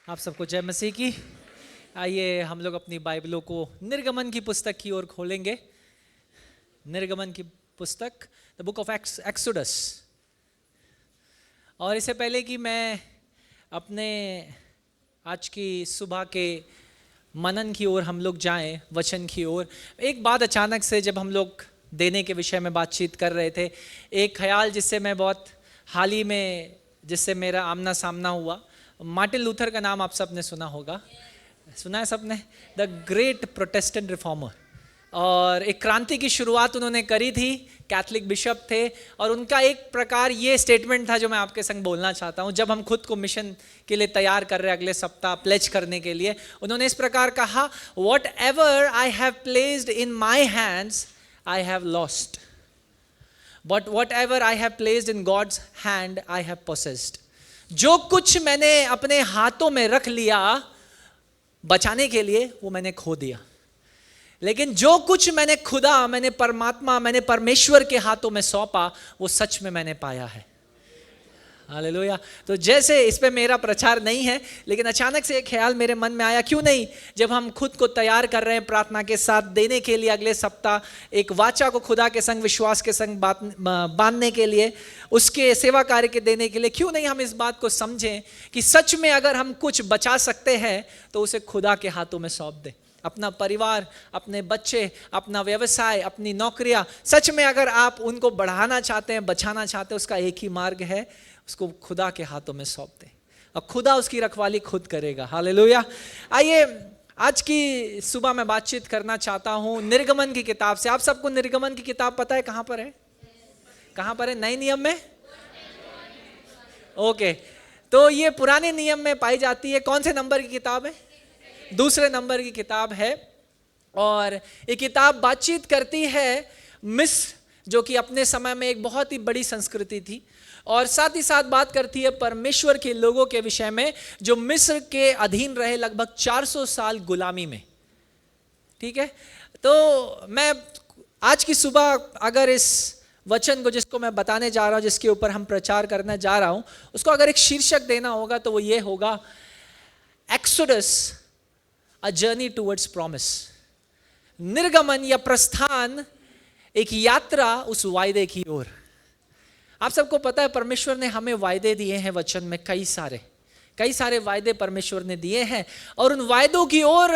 आप सबको जय मसीह की। आइए हम लोग अपनी बाइबलों को निर्गमन की पुस्तक की ओर खोलेंगे। निर्गमन की पुस्तक, द बुक ऑफ एक्सोडस। और इससे पहले कि मैं अपने आज की सुबह के मनन की ओर हम लोग जाएं, वचन की ओर, एक बात अचानक से जब हम लोग देने के विषय में बातचीत कर रहे थे, एक ख्याल जिससे मैं बहुत हाल ही में जिससे मेरा आमना सामना हुआ। मार्टिन लूथर का नाम आप सब ने सुना होगा, सुना है सबने? The great Protestant reformer. और एक क्रांति की शुरुआत उन्होंने करी थी, कैथलिक बिशप थे। और उनका एक प्रकार ये स्टेटमेंट था जो मैं आपके संग बोलना चाहता हूँ। जब हम खुद को मिशन के लिए तैयार कर रहे हैं, अगले सप्ताह प्लेज करने के लिए, उन्होंने इस प्रकार कहा, whatever I have placed in my hands I have lost, but whatever I have placed in God's hand I have possessed. जो कुछ मैंने अपने हाथों में रख लिया बचाने के लिए, वो मैंने खो दिया। लेकिन जो कुछ मैंने खुदा, मैंने परमात्मा, मैंने परमेश्वर के हाथों में सौंपा, वो सच में मैंने पाया है। हालेलुया। तो जैसे इस पे मेरा प्रचार नहीं है, लेकिन अचानक से एक ख्याल मेरे मन में आया, क्यों नहीं जब हम खुद को तैयार कर रहे हैं प्रार्थना के साथ देने के लिए अगले सप्ताह, एक वाचा को खुदा के संग, विश्वास के संग बांधने के लिए, उसके सेवा कार्य के देने के लिए, क्यों नहीं हम इस बात को समझें कि सच में अगर हम कुछ बचा सकते हैं तो उसे खुदा के हाथों में सौंप दें। अपना परिवार, अपने बच्चे, अपना व्यवसाय, अपनी नौकरियां, सच में अगर आप उनको बढ़ाना चाहते हैं, बचाना चाहते हैं, उसका एक ही मार्ग है, उसको खुदा के हाथों में सौंप दें और खुदा उसकी रखवाली खुद करेगा। हालेलुया। आइए आज की सुबह मैं बातचीत करना चाहता हूं निर्गमन की किताब से। आप सबको निर्गमन की किताब पता है कहां पर है? कहां पर है? नए नियम में। ओके, तो ये पुराने नियम में पाई जाती है। कौन से नंबर की किताब है? दूसरे नंबर की किताब है। और ये किताब बातचीत करती है मिस्र, जो कि अपने समय में एक बहुत ही बड़ी संस्कृति थी, और साथ ही साथ बात करती है परमेश्वर के लोगों के विषय में जो मिस्र के अधीन रहे लगभग 400 साल गुलामी में। ठीक है, तो मैं आज की सुबह अगर इस वचन को, जिसको मैं बताने जा रहा हूं, जिसके ऊपर हम प्रचार करने जा रहा हूं, उसको अगर एक शीर्षक देना होगा तो वो ये होगा, exodus, a journey towards promise. निर्गमन या प्रस्थान, एक यात्रा उस वायदे की ओर। आप सबको पता है परमेश्वर ने हमें वायदे दिए हैं वचन में, कई सारे वायदे परमेश्वर ने दिए हैं, और उन वायदों की ओर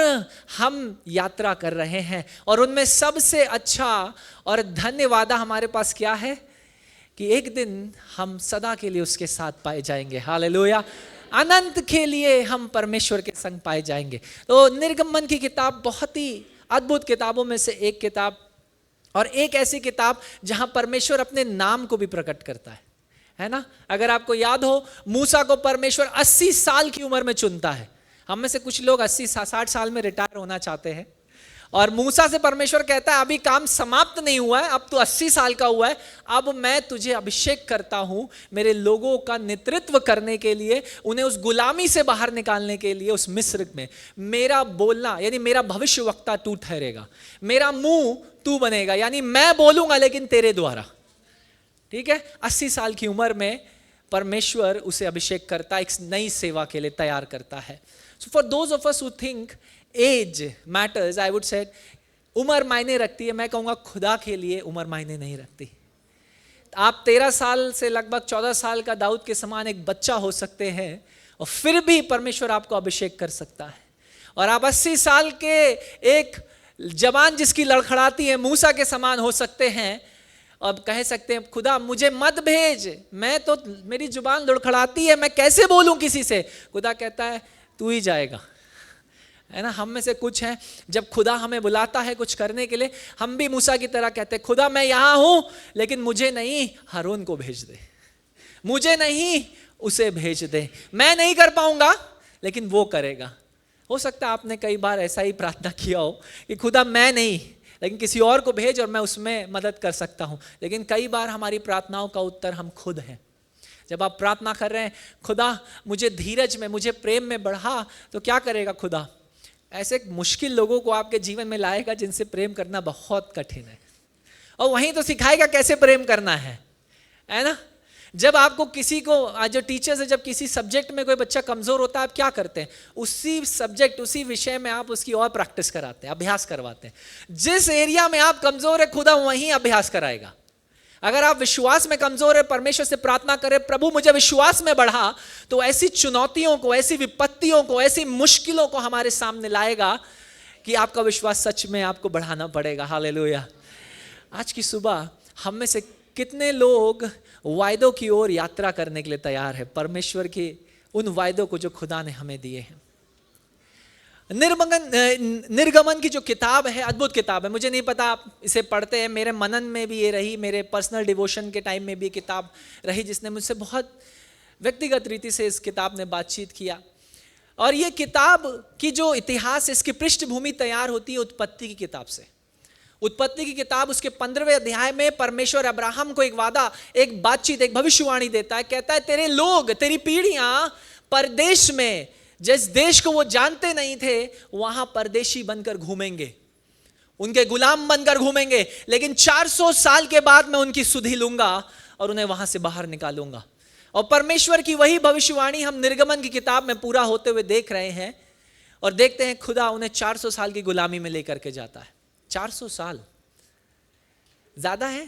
हम यात्रा कर रहे हैं। और उनमें सबसे अच्छा और धन्य वादा हमारे पास क्या है कि एक दिन हम सदा के लिए उसके साथ पाए जाएंगे। हालेलुया। अनंत के लिए हम परमेश्वर के संग पाए जाएंगे। तो निर्गमन की किताब बहुत ही अद्भुत किताबों में से एक किताब, और एक ऐसी किताब जहां परमेश्वर अपने नाम को भी प्रकट करता है ना? अगर आपको याद हो, मूसा को परमेश्वर 80 साल की उम्र में चुनता है। हम में से कुछ लोग 80-60 साल में रिटायर होना चाहते हैं, और मूसा से परमेश्वर कहता है, अभी काम समाप्त नहीं हुआ है, अब तो 80 साल का हुआ है, अब मैं तुझे अभिषेक करता हूं मेरे लोगों का नेतृत्व करने के लिए, उन्हें उस गुलामी से बाहर निकालने के लिए। उस मिस्र में मेरा बोलना, यानी मेरा भविष्यवक्ता तू ठहरेगा, मेरा मुंह तू बनेगा, यानी मैं बोलूंगा लेकिन तेरे द्वारा। ठीक है, 80 साल की उम्र में परमेश्वर उसे अभिषेक करता है, एक नई सेवा के लिए तैयार करता है। So for those of us who think age matters, I would say उम्र मायने रखती है, मैं कहूंगा खुदा के लिए उम्र मायने नहीं रखती। आप 13 साल से लगभग 14 साल का दाऊद के समान एक बच्चा हो सकते हैं, और फिर भी परमेश्वर आपको अभिषेक कर सकता है। और आप 80 साल के एक जवान जिसकी लड़खड़ाती है मूसा के समान हो सकते हैं, अब कह सकते हैं, खुदा मुझे मत भेज, मैं तो, मेरी जुबान लड़खड़ाती है, मैं कैसे बोलूं किसी से? खुदा कहता है तू ही जाएगा, है ना? हम में से कुछ हैं, जब खुदा हमें बुलाता है कुछ करने के लिए, हम भी मूसा की तरह कहते हैं, खुदा मैं यहां हूं, लेकिन मुझे नहीं, हारून को भेज दे, मुझे नहीं, उसे भेज दे, मैं नहीं कर पाऊंगा लेकिन वो करेगा। हो सकता है आपने कई बार ऐसा ही प्रार्थना किया हो कि खुदा मैं नहीं, लेकिन किसी और को भेज और मैं उसमें मदद कर सकता हूं। लेकिन कई बार हमारी प्रार्थनाओं का उत्तर हम खुद हैं। जब आप प्रार्थना कर रहे हैं, खुदा मुझे धीरज में, मुझे प्रेम में बढ़ा, तो क्या करेगा खुदा? ऐसे मुश्किल लोगों को आपके जीवन में लाएगा जिनसे प्रेम करना बहुत कठिन है, और वहीं तो सिखाएगा कैसे प्रेम करना है ना? जब आपको किसी को, आज जो टीचर्स है, जब किसी सब्जेक्ट में कोई बच्चा कमजोर होता है, आप क्या करते हैं? उसी सब्जेक्ट, उसी विषय में आप उसकी और प्रैक्टिस कराते हैं, अभ्यास करवाते हैं। जिस एरिया में आप कमजोर है, खुदा वहीं अभ्यास कराएगा। अगर आप विश्वास में कमजोर है, परमेश्वर से प्रार्थना करें, प्रभु मुझे विश्वास में बढ़ा, तो ऐसी चुनौतियों को, ऐसी विपत्तियों को, ऐसी मुश्किलों को हमारे सामने लाएगा कि आपका विश्वास सच में आपको बढ़ाना पड़ेगा। हालेलुया। आज की सुबह हम में से कितने लोग वायदों की ओर यात्रा करने के लिए तैयार है, परमेश्वर के उन वायदों को जो खुदा ने हमें दिए हैं? निर्गमन की जो किताब है, अद्भुत किताब है। मुझे नहीं पता आप इसे पढ़ते हैं, मेरे मनन में भी ये रही, मेरे पर्सनल डिवोशन के टाइम में भी किताब रही, जिसने मुझसे बहुत व्यक्तिगत रीति से इस किताब ने बातचीत किया। और ये किताब की जो इतिहास, इसकी पृष्ठभूमि तैयार होती है उत्पत्ति की किताब से। उत्पत्ति की किताब, उसके 15वें अध्याय में परमेश्वर अब्राहम को एक वादा, एक बातचीत, एक भविष्यवाणी देता है। कहता है तेरे लोग, तेरी पीढ़ियां परदेश में, जिस देश को वो जानते नहीं थे, वहां परदेशी बनकर घूमेंगे, उनके गुलाम बनकर घूमेंगे, लेकिन 400 साल के बाद मैं उनकी सुधि लूंगा और उन्हें वहां से बाहर निकालूंगा। और परमेश्वर की वही भविष्यवाणी हम निर्गमन की किताब में पूरा होते हुए देख रहे हैं, और देखते हैं खुदा उन्हें 400 साल की गुलामी में लेकर के जाता है। 400 साल ज्यादा है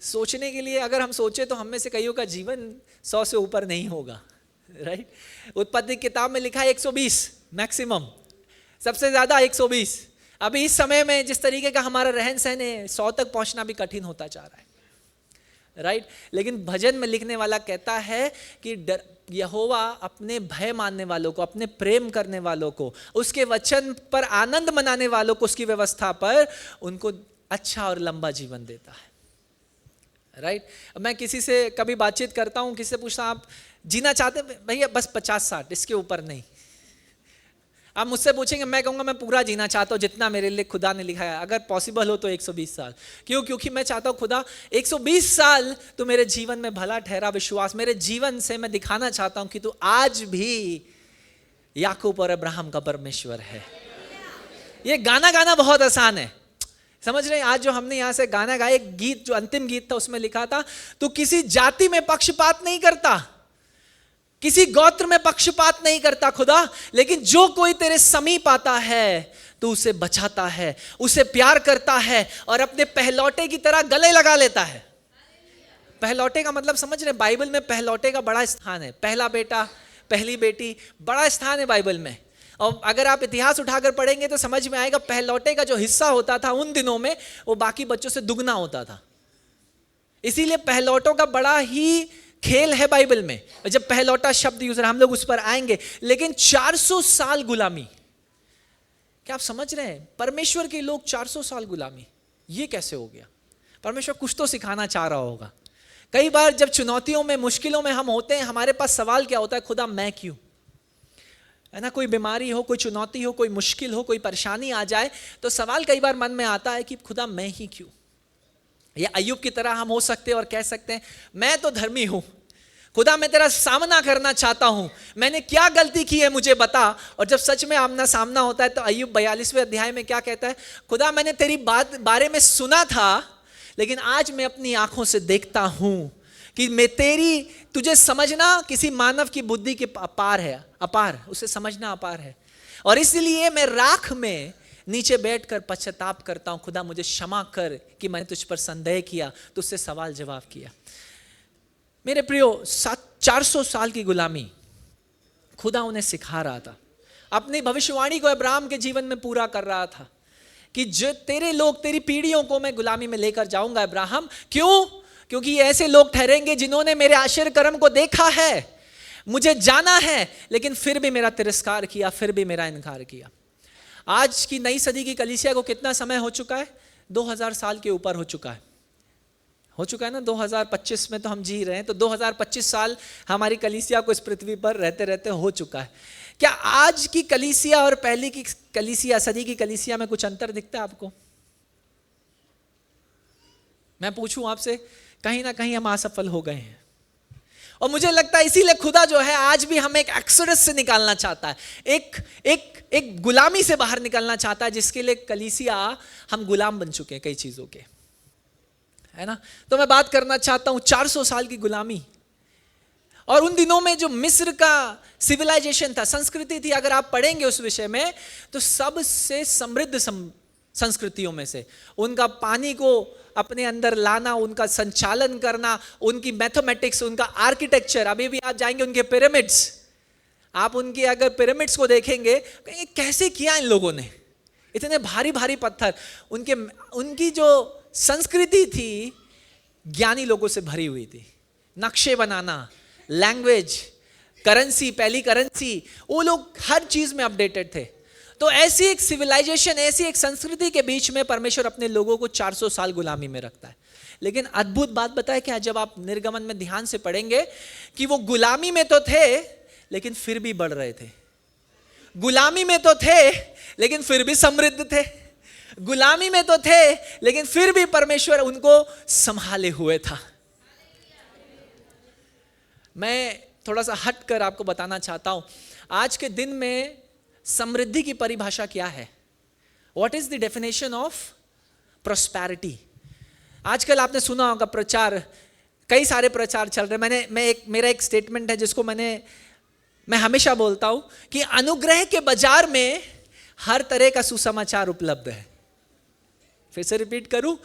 सोचने के लिए। अगर हम सोचे तो हम में से कईयों का जीवन 100 से ऊपर नहीं होगा, राइट? उत्पत्ति किताब में लिखा है 120 मैक्सिमम, सबसे ज्यादा 120। अभी इस समय में जिस तरीके का हमारा रहन सहन है, 100 तक पहुंचना भी कठिन होता जा रहा है, राइट? लेकिन भजन में लिखने वाला कहता है कि यहोवा अपने भय मानने वालों को, अपने प्रेम करने वालों को, उसके वचन पर आनंद मनाने वालों को, उसकी व्यवस्था पर, उनको अच्छा और लंबा जीवन देता है, राइट? मैं किसी से कभी बातचीत करता हूँ, किसी से पूछता आप जीना चाहते हैं? भैया बस 50-60, इसके ऊपर नहीं। आप मुझसे पूछेंगे, मैं कहूँगा मैं पूरा जीना चाहता हूँ जितना मेरे लिए खुदा ने लिखा है। अगर पॉसिबल हो तो 120 साल। क्यों? क्योंकि मैं चाहता हूँ खुदा 120 साल तो मेरे जीवन में भला ठहरा विश्वास, मेरे जीवन से मैं दिखाना चाहता हूँ कि तू आज भी याकूब और अब्राहम का परमेश्वर है। ये गाना गाना बहुत आसान है, समझ रहे हैं? आज जो हमने यहाँ से गाना गाया, एक गीत जो अंतिम गीत था उसमें लिखा था, तू किसी जाति में पक्षपात नहीं करता, किसी गोत्र में पक्षपात नहीं करता खुदा, लेकिन जो कोई तेरे समीप आता है तो उसे बचाता है, उसे प्यार करता है और अपने पहलौटे की तरह गले लगा लेता है। पहलौटे का मतलब समझ रहे? बाइबल में पहलौटे का बड़ा स्थान है। पहला बेटा, पहली बेटी, बड़ा स्थान है बाइबल में। और अगर आप इतिहास उठाकर पढ़ेंगे तो समझ में आएगा, पहलौटे का जो हिस्सा होता था उन दिनों में, वो बाकी बच्चों से दुगना होता था। इसीलिए पहलौटों का बड़ा ही खेल है बाइबल में। जब पहलौटा शब्द यूज, हम लोग उस पर आएंगे, लेकिन 400 साल गुलामी, क्या आप समझ रहे हैं? परमेश्वर के लोग 400 साल गुलामी, ये कैसे हो गया? परमेश्वर कुछ तो सिखाना चाह रहा होगा। कई बार जब चुनौतियों में, मुश्किलों में हम होते हैं, हमारे पास सवाल क्या होता है? खुदा मैं क्यों? है ना? कोई बीमारी हो, कोई चुनौती हो, कोई मुश्किल हो, कोई परेशानी आ जाए, तो सवाल कई बार मन में आता है कि खुदा मैं ही क्यों? या अय्यूब की तरह हम हो सकते हैं और कह सकते हैं, मैं तो धर्मी हूं खुदा, मैं तेरा सामना करना चाहता हूं, मैंने क्या गलती की है मुझे बता। और जब सच में आमना सामना होता है तो अय्यूब 42वें अध्याय में क्या कहता है? खुदा मैंने तेरी बात बारे में सुना था, लेकिन आज मैं अपनी आंखों से देखता हूं कि मैं तेरी, तुझे समझना किसी मानव की बुद्धि के अपार है, अपार, उसे समझना अपार है। और इसलिए मैं राख में नीचे बैठकर पश्चाताप करता हूं, खुदा मुझे क्षमा कर कि मैंने तुझ पर संदेह किया, तुझसे सवाल जवाब किया। मेरे प्रियो, 400 साल की गुलामी खुदा उन्हें सिखा रहा था, अपनी भविष्यवाणी को अब्राहम के जीवन में पूरा कर रहा था कि जो तेरे लोग, तेरी पीढ़ियों को मैं गुलामी में लेकर जाऊंगा अब्राहम। क्यों? क्योंकि ये ऐसे लोग ठहरेंगे जिन्होंने मेरे आश्चर्य कर्म को देखा है, मुझे जाना है, लेकिन फिर भी मेरा तिरस्कार किया, फिर भी मेरा इनकार किया। आज की नई सदी की कलीसिया को कितना समय हो चुका है? 2000 साल के ऊपर हो चुका है ना? 2025 में तो हम जी रहे हैं, तो 2025 साल हमारी कलीसिया को इस पृथ्वी पर रहते रहते हो चुका है। क्या आज की कलीसिया और पहले की कलीसिया, सदी की कलीसिया में कुछ अंतर दिखता है आपको? मैं पूछूं आपसे, कहीं ना कहीं हम असफल हो गए हैं। और मुझे लगता है इसीलिए खुदा जो है आज भी हमें एक एक्सोडस से निकालना चाहता है, एक गुलामी से बाहर निकालना चाहता है, जिसके लिए कलीसिया हम गुलाम बन चुके हैं कई चीजों के, है ना। तो मैं बात करना चाहता हूं 400 साल की गुलामी। और उन दिनों में जो मिस्र का सिविलाइजेशन था, संस्कृति थी, अगर आप पढ़ेंगे उस विषय में, तो सबसे समृद्ध संस्कृतियों में से, उनका पानी को अपने अंदर लाना, उनका संचालन करना, उनकी मैथमेटिक्स, उनका आर्किटेक्चर, अभी भी आप जाएंगे उनके पिरामिड्स, आप उनके अगर पिरामिड्स को देखेंगे, कैसे किया इन लोगों ने, इतने भारी भारी पत्थर, उनकी जो संस्कृति थी ज्ञानी लोगों से भरी हुई थी। नक्शे बनाना, लैंग्वेज, करेंसी, पहली करेंसी, वो लोग हर चीज में अपडेटेड थे। तो ऐसी एक सिविलाइजेशन, ऐसी एक संस्कृति के बीच में परमेश्वर अपने लोगों को 400 साल गुलामी में रखता है। लेकिन अद्भुत बात बताए क्या, जब आप निर्गमन में ध्यान से पढ़ेंगे कि वो गुलामी में तो थे लेकिन फिर भी बढ़ रहे थे, गुलामी में तो थे लेकिन फिर भी समृद्ध थे, गुलामी में तो थे लेकिन फिर भी परमेश्वर उनको संभाले हुए था। मैं थोड़ा सा हट कर आपको बताना चाहता हूं, आज के दिन में समृद्धि की परिभाषा क्या है? What is the definition of prosperity? आजकल आपने सुना होगा प्रचार, कई सारे प्रचार चल रहे। मेरा एक स्टेटमेंट है जिसको मैं हमेशा बोलता हूं कि अनुग्रह के बाजार में हर तरह का सुसमाचार उपलब्ध है। फिर से रिपीट करूं,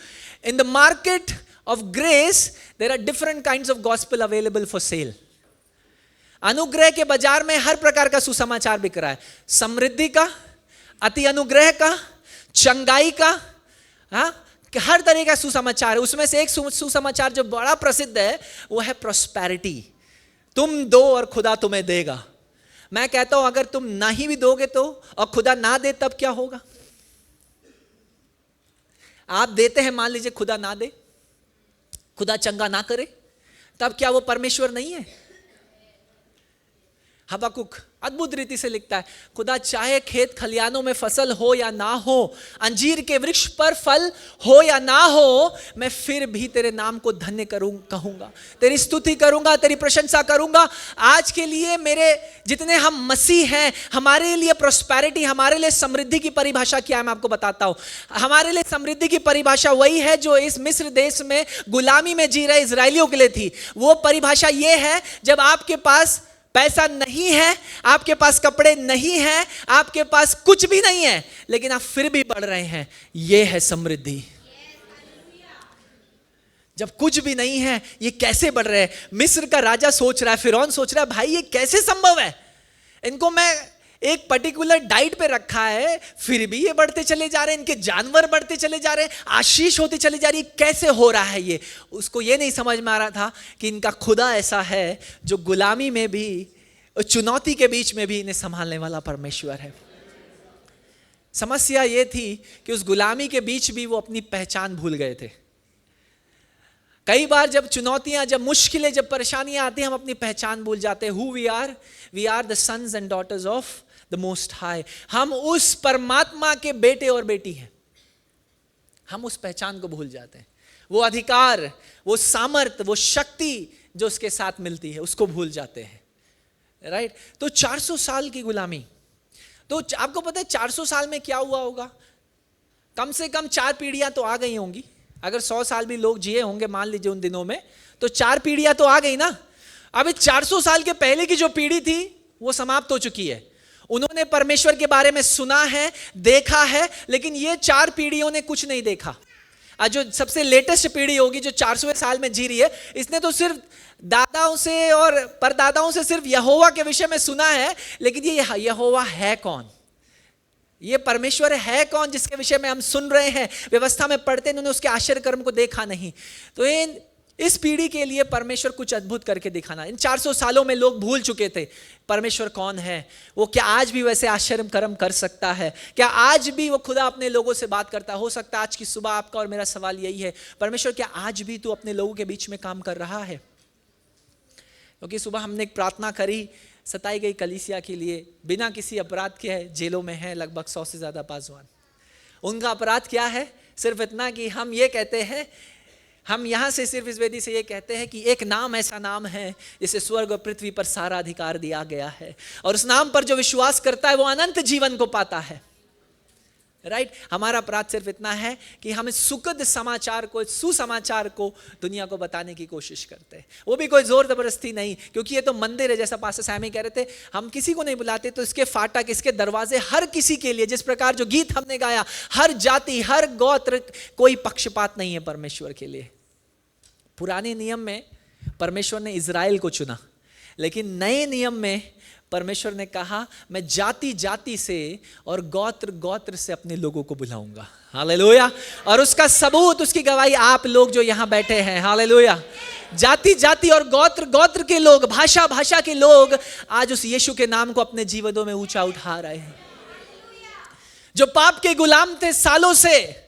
in the market of grace there are different kinds of gospel available for sale. अनुग्रह के बाजार में हर प्रकार का सुसमाचार बिक रहा है, समृद्धि का, अति अनुग्रह का, चंगाई का, हर तरह का सुसमाचार है। उसमें से एक सुसमाचार जो बड़ा प्रसिद्ध है वो है प्रॉस्पेरिटी। तुम दो और खुदा तुम्हें देगा। मैं कहता हूं अगर तुम नहीं भी दोगे तो, और खुदा ना दे तब क्या होगा? आप देते हैं, मान लीजिए खुदा ना दे, खुदा चंगा ना करे, तब क्या वो परमेश्वर नहीं है? हबक्कुक अद्भुत रीति से लिखता है, खुदा चाहे खेत खलियानों में फसल हो या ना हो, अंजीर के वृक्ष पर फल हो या ना हो, मैं फिर भी तेरे नाम को धन्य कहूंगा, तेरी स्तुति करूंगा, तेरी प्रशंसा करूंगा। आज के लिए मेरे जितने हम मसीह हैं, हमारे लिए प्रोस्पेरिटी, हमारे लिए समृद्धि की परिभाषा क्या है मैं आपको बताता हूं। हमारे लिए समृद्धि की परिभाषा वही है जो इस मिस्र देश में गुलामी में जी रहे इजरायलियों के लिए थी। वो परिभाषा ये है, जब आपके पास पैसा नहीं है, आपके पास कपड़े नहीं हैं, आपके पास कुछ भी नहीं है, लेकिन आप फिर भी बढ़ रहे हैं, यह है समृद्धि। जब कुछ भी नहीं है, ये कैसे बढ़ रहे हैं? मिस्र का राजा सोच रहा है, फिरौन सोच रहा है, भाई ये कैसे संभव है? इनको मैं एक पर्टिकुलर डाइट पे रखा है, फिर भी ये बढ़ते चले जा रहे हैं, इनके जानवर बढ़ते चले जा रहे हैं, आशीष होती चली जा रही है, कैसे हो रहा है ये? उसको ये नहीं समझ में आ रहा था कि इनका खुदा ऐसा है जो गुलामी में भी, चुनौती के बीच में भी इन्हें संभालने वाला परमेश्वर है। समस्या ये थी कि उस गुलामी के बीच भी वो अपनी पहचान भूल गए थे। कई बार जब चुनौतियां, जब मुश्किलें, जब परेशानियां आती हैं, हम अपनी पहचान भूल जाते हैं। Who we are the sons and daughters of the most high. हम उस परमात्मा के बेटे और बेटी हैं। हम उस पहचान को भूल जाते हैं, वो अधिकार, वो सामर्थ, वो शक्ति जो उसके साथ मिलती है, उसको भूल जाते हैं। राइट? तो 400 साल की गुलामी, तो आपको पता है 400 साल में क्या हुआ होगा? कम से कम 4 पीढ़ियां तो आ गई होंगी। अगर 100 साल भी लोग जिए होंगे मान लीजिए उन दिनों में, तो 4 पीढ़ियां तो आ गई ना। अभी 400 साल के पहले की जो पीढ़ी थी वो समाप्त हो चुकी है। उन्होंने परमेश्वर के बारे में सुना है, देखा है, लेकिन ये 4 पीढ़ियों ने कुछ नहीं देखा। आज जो सबसे लेटेस्ट पीढ़ी होगी जो 400वें साल में जी रही है, इसने तो सिर्फ दादाओं से और परदादाओं से सिर्फ यहोवा के विषय में सुना है, लेकिन ये यहोवा है कौन? ये परमेश्वर है कौन जिसके विषय में हम सुन रहे हैं, व्यवस्था में पढ़ते, इन्होंने उसके आश्चर्य कर्म को देखा नहीं। तो इस पीढ़ी के लिए परमेश्वर कुछ अद्भुत करके दिखाना। इन 400 सालों में लोग भूल चुके थे परमेश्वर कौन है, वो क्या आज भी वैसे आश्चर्य कर्म कर सकता है, क्या आज भी वो खुदा अपने लोगों से बात करता हो सकता है आज की सुबह आपका और मेरा सवाल यही है, परमेश्वर क्या आज भी तू अपने लोगों के बीच में काम कर रहा है? क्योंकि सुबह हमने एक प्रार्थना करी सताई गई कलीसिया के लिए, बिना किसी अपराध के है, जेलों में है लगभग 100 से ज्यादा पासवान। उनका अपराध क्या है? सिर्फ इतना कि हम ये कहते हैं, हम यहां से सिर्फ इस वेदी से ये कहते हैं कि एक नाम ऐसा नाम है जिसे स्वर्ग और पृथ्वी पर सारा अधिकार दिया गया है, और उस नाम पर जो विश्वास करता है वो अनंत जीवन को पाता है। राइट। हमारा अपराध सिर्फ इतना है कि हम इस सुखद समाचार को, सुसमाचार को दुनिया को बताने की कोशिश करते हैं, वो भी कोई जोर जबरदस्ती नहीं, क्योंकि ये तो मंदिर है, जैसा पास्टर सैमी कह रहे थे, हम किसी को नहीं बुलाते, तो इसके फाटक, इसके दरवाजे हर किसी के लिए, जिस प्रकार जो गीत हमने गाया, हर जाति, हर गोत्र, कोई पक्षपात नहीं है परमेश्वर के लिए। पुराने नियम में परमेश्वर ने इजराइल को चुना, लेकिन नए नियम में परमेश्वर ने कहा मैं जाति जाति से और गोत्र गोत्र से अपने लोगों को बुलाऊंगा। हालेलुया। और उसका सबूत, उसकी गवाही आप लोग जो यहां बैठे हैं। हालेलुया। जाति जाति और गोत्र गोत्र के लोग, भाषा भाषा के लोग आज उस यीशु के नाम को अपने जीवनों में ऊंचा उठा रहे हैं। जो पाप के गुलाम थे सालों से,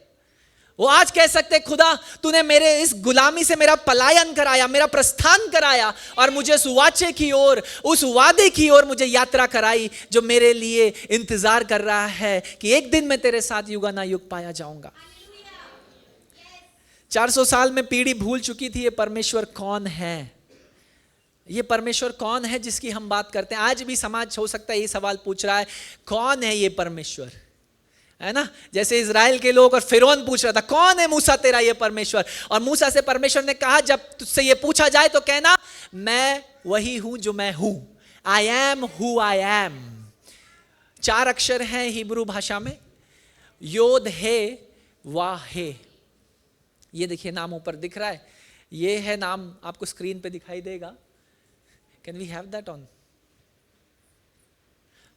वो आज कह सकते खुदा तूने मेरे इस गुलामी से मेरा पलायन कराया, मेरा प्रस्थान कराया, और मुझे उस वाचे की ओर, उस वादे की ओर मुझे यात्रा कराई जो मेरे लिए इंतजार कर रहा है कि एक दिन मैं तेरे साथ युगानुयुग पाया जाऊंगा। 400 साल में पीढ़ी भूल चुकी थी ये परमेश्वर कौन है, ये परमेश्वर कौन है जिसकी हम बात करते हैं। आज भी समाज हो सकता है ये सवाल पूछ रहा है, कौन है ये परमेश्वर, है ना। जैसे इजराइल के लोग और फिरौन पूछ रहा था कौन है मूसा तेरा ये परमेश्वर, और मूसा से परमेश्वर ने कहा जब तुझसे ये पूछा जाए तो कहना मैं वही हूं जो मैं हूं, I am who I am. 4 अक्षर हैं हिब्रू भाषा में, योद हे वाह हे। ये देखिए नाम ऊपर दिख रहा है, ये है नाम, आपको स्क्रीन पे दिखाई देगा। Can we have that on?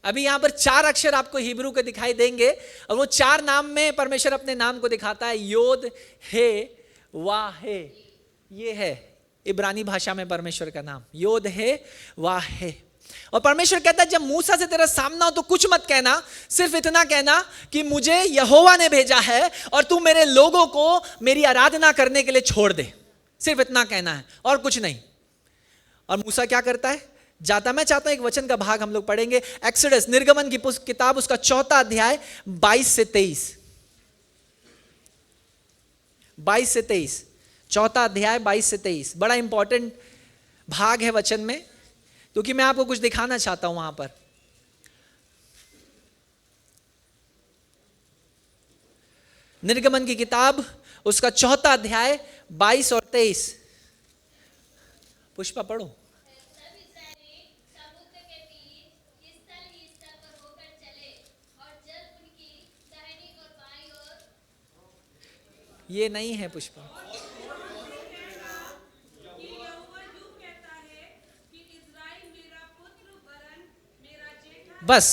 अभी यहां पर 4 अक्षर आपको हिब्रू के दिखाई देंगे, और वो 4 नाम में परमेश्वर अपने नाम को दिखाता है, योद हे वाह हे। ये है इब्रानी भाषा में परमेश्वर का नाम, योद हे वाह हे। और परमेश्वर कहता है जब मूसा से तेरा सामना हो तो कुछ मत कहना, सिर्फ इतना कहना कि मुझे यहोवा ने भेजा है और तू मेरे लोगों को मेरी आराधना करने के लिए छोड़ दे, सिर्फ इतना कहना है और कुछ नहीं। और मूसा क्या करता है, जाता। मैं चाहता हूं एक वचन का भाग हम लोग पढ़ेंगे, एक्सोडस, निर्गमन की किताब, उसका 4 अध्याय 22 से 23। 22 से 23, 4 अध्याय 22 से 23 बड़ा इंपॉर्टेंट भाग है वचन में, क्योंकि मैं आपको कुछ दिखाना चाहता हूं वहां पर। निर्गमन की किताब, उसका 4 अध्याय 22 और 23। पुष्पा पढ़ो। ये नहीं है पुष्पा। बस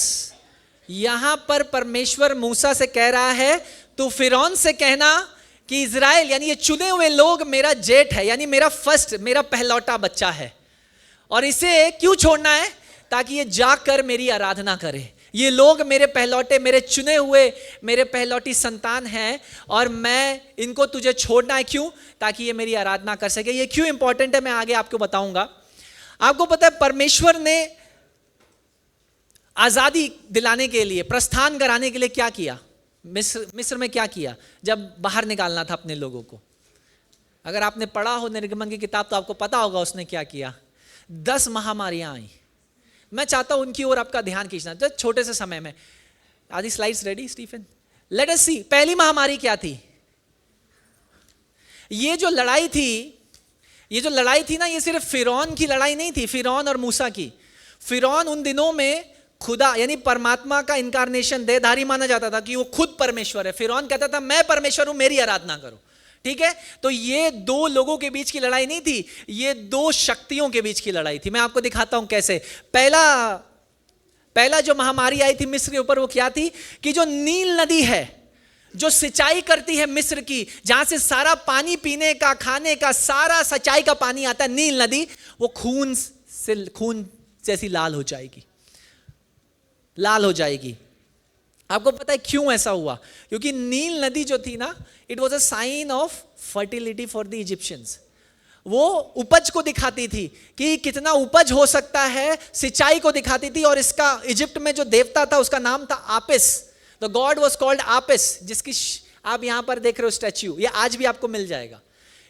यहां पर परमेश्वर मूसा से कह रहा है तू फिरौन से कहना कि इजराइल यानी ये चुने हुए लोग मेरा जेठ है, यानी मेरा फर्स्ट, मेरा पहलौटा बच्चा है, और इसे क्यों छोड़ना है, ताकि ये जाकर मेरी आराधना करे। ये लोग मेरे पहलौटे, मेरे चुने हुए, मेरे पहलौटी संतान हैं, और मैं इनको तुझे छोड़ना है क्यों, ताकि ये मेरी आराधना कर सके। ये क्यों इंपॉर्टेंट है मैं आगे आपको बताऊंगा। आपको पता है परमेश्वर ने आजादी दिलाने के लिए, प्रस्थान कराने के लिए क्या किया, मिस्र में क्या किया जब बाहर निकालना था अपने लोगों को। अगर आपने पढ़ा हो निर्गमन की किताब तो आपको पता होगा उसने क्या किया। 10 महामारियां आई। मैं चाहता हूं उनकी ओर आपका ध्यान खींचना जो छोटे से समय में। आधी slides ready Stephen? Let us see. पहली महामारी क्या थी? ये जो लड़ाई थी ना, ये सिर्फ फिरौन की लड़ाई नहीं थी, फिरौन और मूसा की। फिरौन उन दिनों में खुदा यानी परमात्मा का इनकारनेशन, देहधारी माना जाता था कि वो खुद परमेश्वर है। फिरौन कहता था मैं परमेश्वर हूं, मेरी आराधना करो। ठीक है, तो ये 2 लोगों के बीच की लड़ाई नहीं थी, ये 2 शक्तियों के बीच की लड़ाई थी। मैं आपको दिखाता हूं कैसे। पहला जो महामारी आई थी मिस्र के ऊपर, वो क्या थी कि जो नील नदी है, जो सिंचाई करती है मिस्र की, जहां से सारा पानी पीने का, खाने का, सारा सिंचाई का पानी आता है, नील नदी, वो खून जैसी लाल हो जाएगी। आपको पता है क्यों ऐसा हुआ? क्योंकि नील नदी जो थी ना, it was a sign of fertility for the Egyptians. वो उपज को दिखाती थी कि कितना उपज हो सकता है, सिंचाई को दिखाती थी। और इसका इजिप्ट में जो देवता था उसका नाम था office. The God was called office, जिसकी आप यहां पर देख रहे हो स्टैच्यू, ये आज भी आपको मिल जाएगा।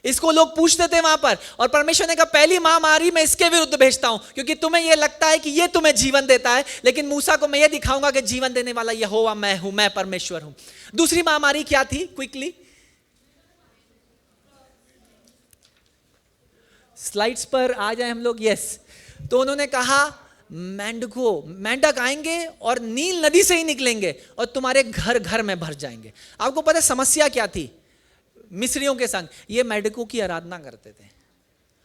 इसको लोग पूछते थे वहां पर, और परमेश्वर ने कहा पहली महामारी मैं इसके विरुद्ध भेजता हूं, क्योंकि तुम्हें यह लगता है कि यह तुम्हें जीवन देता है, लेकिन मूसा को मैं यह दिखाऊंगा कि जीवन देने वाला यहोवा मैं हूं, मैं परमेश्वर हूं। दूसरी महामारी क्या थी? क्विकली स्लाइड्स पर आ जाए हम लोग। यस, तो उन्होंने कहा मेंढक आएंगे और नील नदी से ही निकलेंगे और तुम्हारे घर घर में भर जाएंगे। आपको पता है समस्या क्या थी? मिस्रियों के संग ये मेंढकों की आराधना करते थे।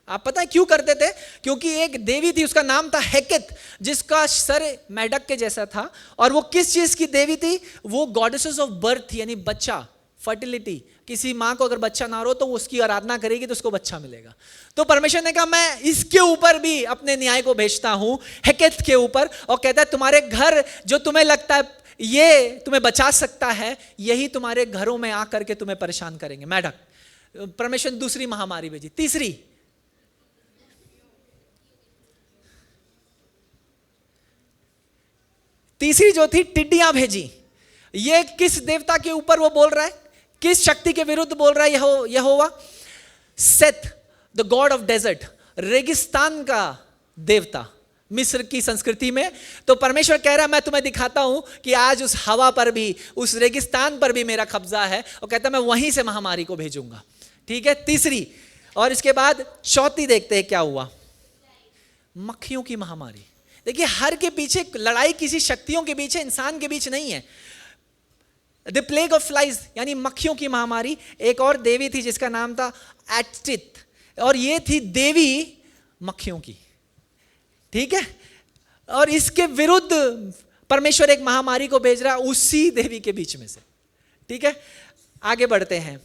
आप पता है क्यों करते थे? क्योंकि एक देवी थी, उसका नाम था हेकेत, जिसका सर मेंढक के जैसा था। और वो किस चीज की देवी थी? वो गॉडेसेस ऑफ बर्थ, यानी बच्चा, फर्टिलिटी। किसी माँ को अगर बच्चा ना हो तो वो उसकी आराधना करेगी तो उसको बच्चा मिलेगा। तो परमेश्वर ने कहा मैं इसके ऊपर भी अपने न्याय को भेजता हूं, हेकेत के ऊपर, और कहता है तुम्हारे घर जो तुम्हें लगता है ये तुम्हें बचा सकता है, यही तुम्हारे घरों में आकर के तुम्हें परेशान करेंगे, मेंढक। परमेश्वर ने दूसरी महामारी भेजी। तीसरी जो थी टिड्डियां भेजी। ये किस देवता के ऊपर वो बोल रहा है? किस शक्ति के विरुद्ध बोल रहा है यहोवा? Seth, the god of desert, रेगिस्तान का देवता मिस्र की संस्कृति में। तो परमेश्वर कह रहा है मैं तुम्हें दिखाता हूं कि आज उस हवा पर भी, उस रेगिस्तान पर भी मेरा कब्जा है, और कहता है मैं वहीं से महामारी को भेजूंगा। ठीक है, तीसरी। और इसके बाद चौथी देखते हैं क्या हुआ? मक्खियों की महामारी। देखिए, हर के पीछे लड़ाई किसी शक्तियों के पीछे, इंसान के बीच नहीं है। द प्लेग ऑफ फ्लाइज, यानी मक्खियों की महामारी। एक और देवी थी जिसका नाम था एट्टित, और ये थी देवी मक्खियों की। ठीक है, और इसके विरुद्ध परमेश्वर एक महामारी को भेज रहा है उसी देवी के बीच में से। ठीक है, आगे बढ़ते हैं।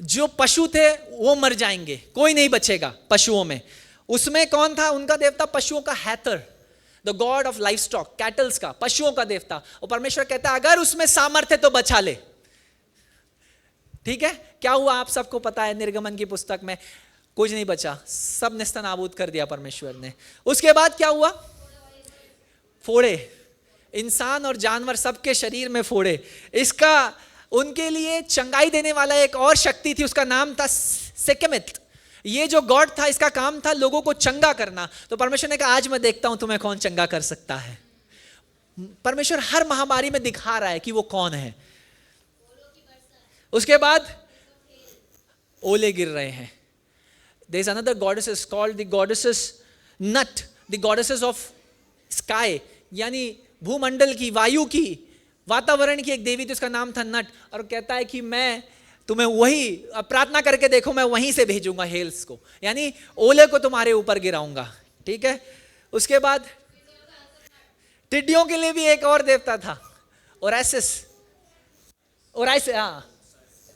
जो पशु थे वो मर जाएंगे, कोई नहीं बचेगा पशुओं में। उसमें कौन था? उनका देवता पशुओं का Hathor, the god of livestock, cattles का, पशुओं का देवता। और परमेश्वर कहता है अगर उसमें सामर्थ्य तो बचा ले। ठीक है, क्या हुआ आप सबको पता है, निर्गमन की पुस्तक में कुछ नहीं बचा, सब नेस्तनाबूद कर दिया परमेश्वर ने। उसके बाद क्या हुआ? फोड़े, इंसान और जानवर सबके शरीर में फोड़े। इसका उनके लिए चंगाई देने वाला एक और शक्ति थी, उसका नाम था सेकेमित। ये जो गॉड था इसका काम था लोगों को चंगा करना। तो परमेश्वर ने कहा आज मैं देखता हूं तुम्हें कौन चंगा कर सकता है। परमेश्वर हर महामारी में दिखा रहा है कि वो कौन है। उसके बाद ओले गिर रहे हैं। There is another goddess called the goddesses Nut, the goddesses of sky, यानी भूमंडल की, वायु की, वातावरण की एक देवी थी, उसका नाम था नट। और कहता है कि मैं तुम्हें वही, प्रार्थना करके देखो, मैं वहीं से भेजूंगा हेल्स को, यानी ओले को तुम्हारे ऊपर गिराऊंगा। ठीक है, उसके बाद टिड्डियों के लिए भी एक और देवता था,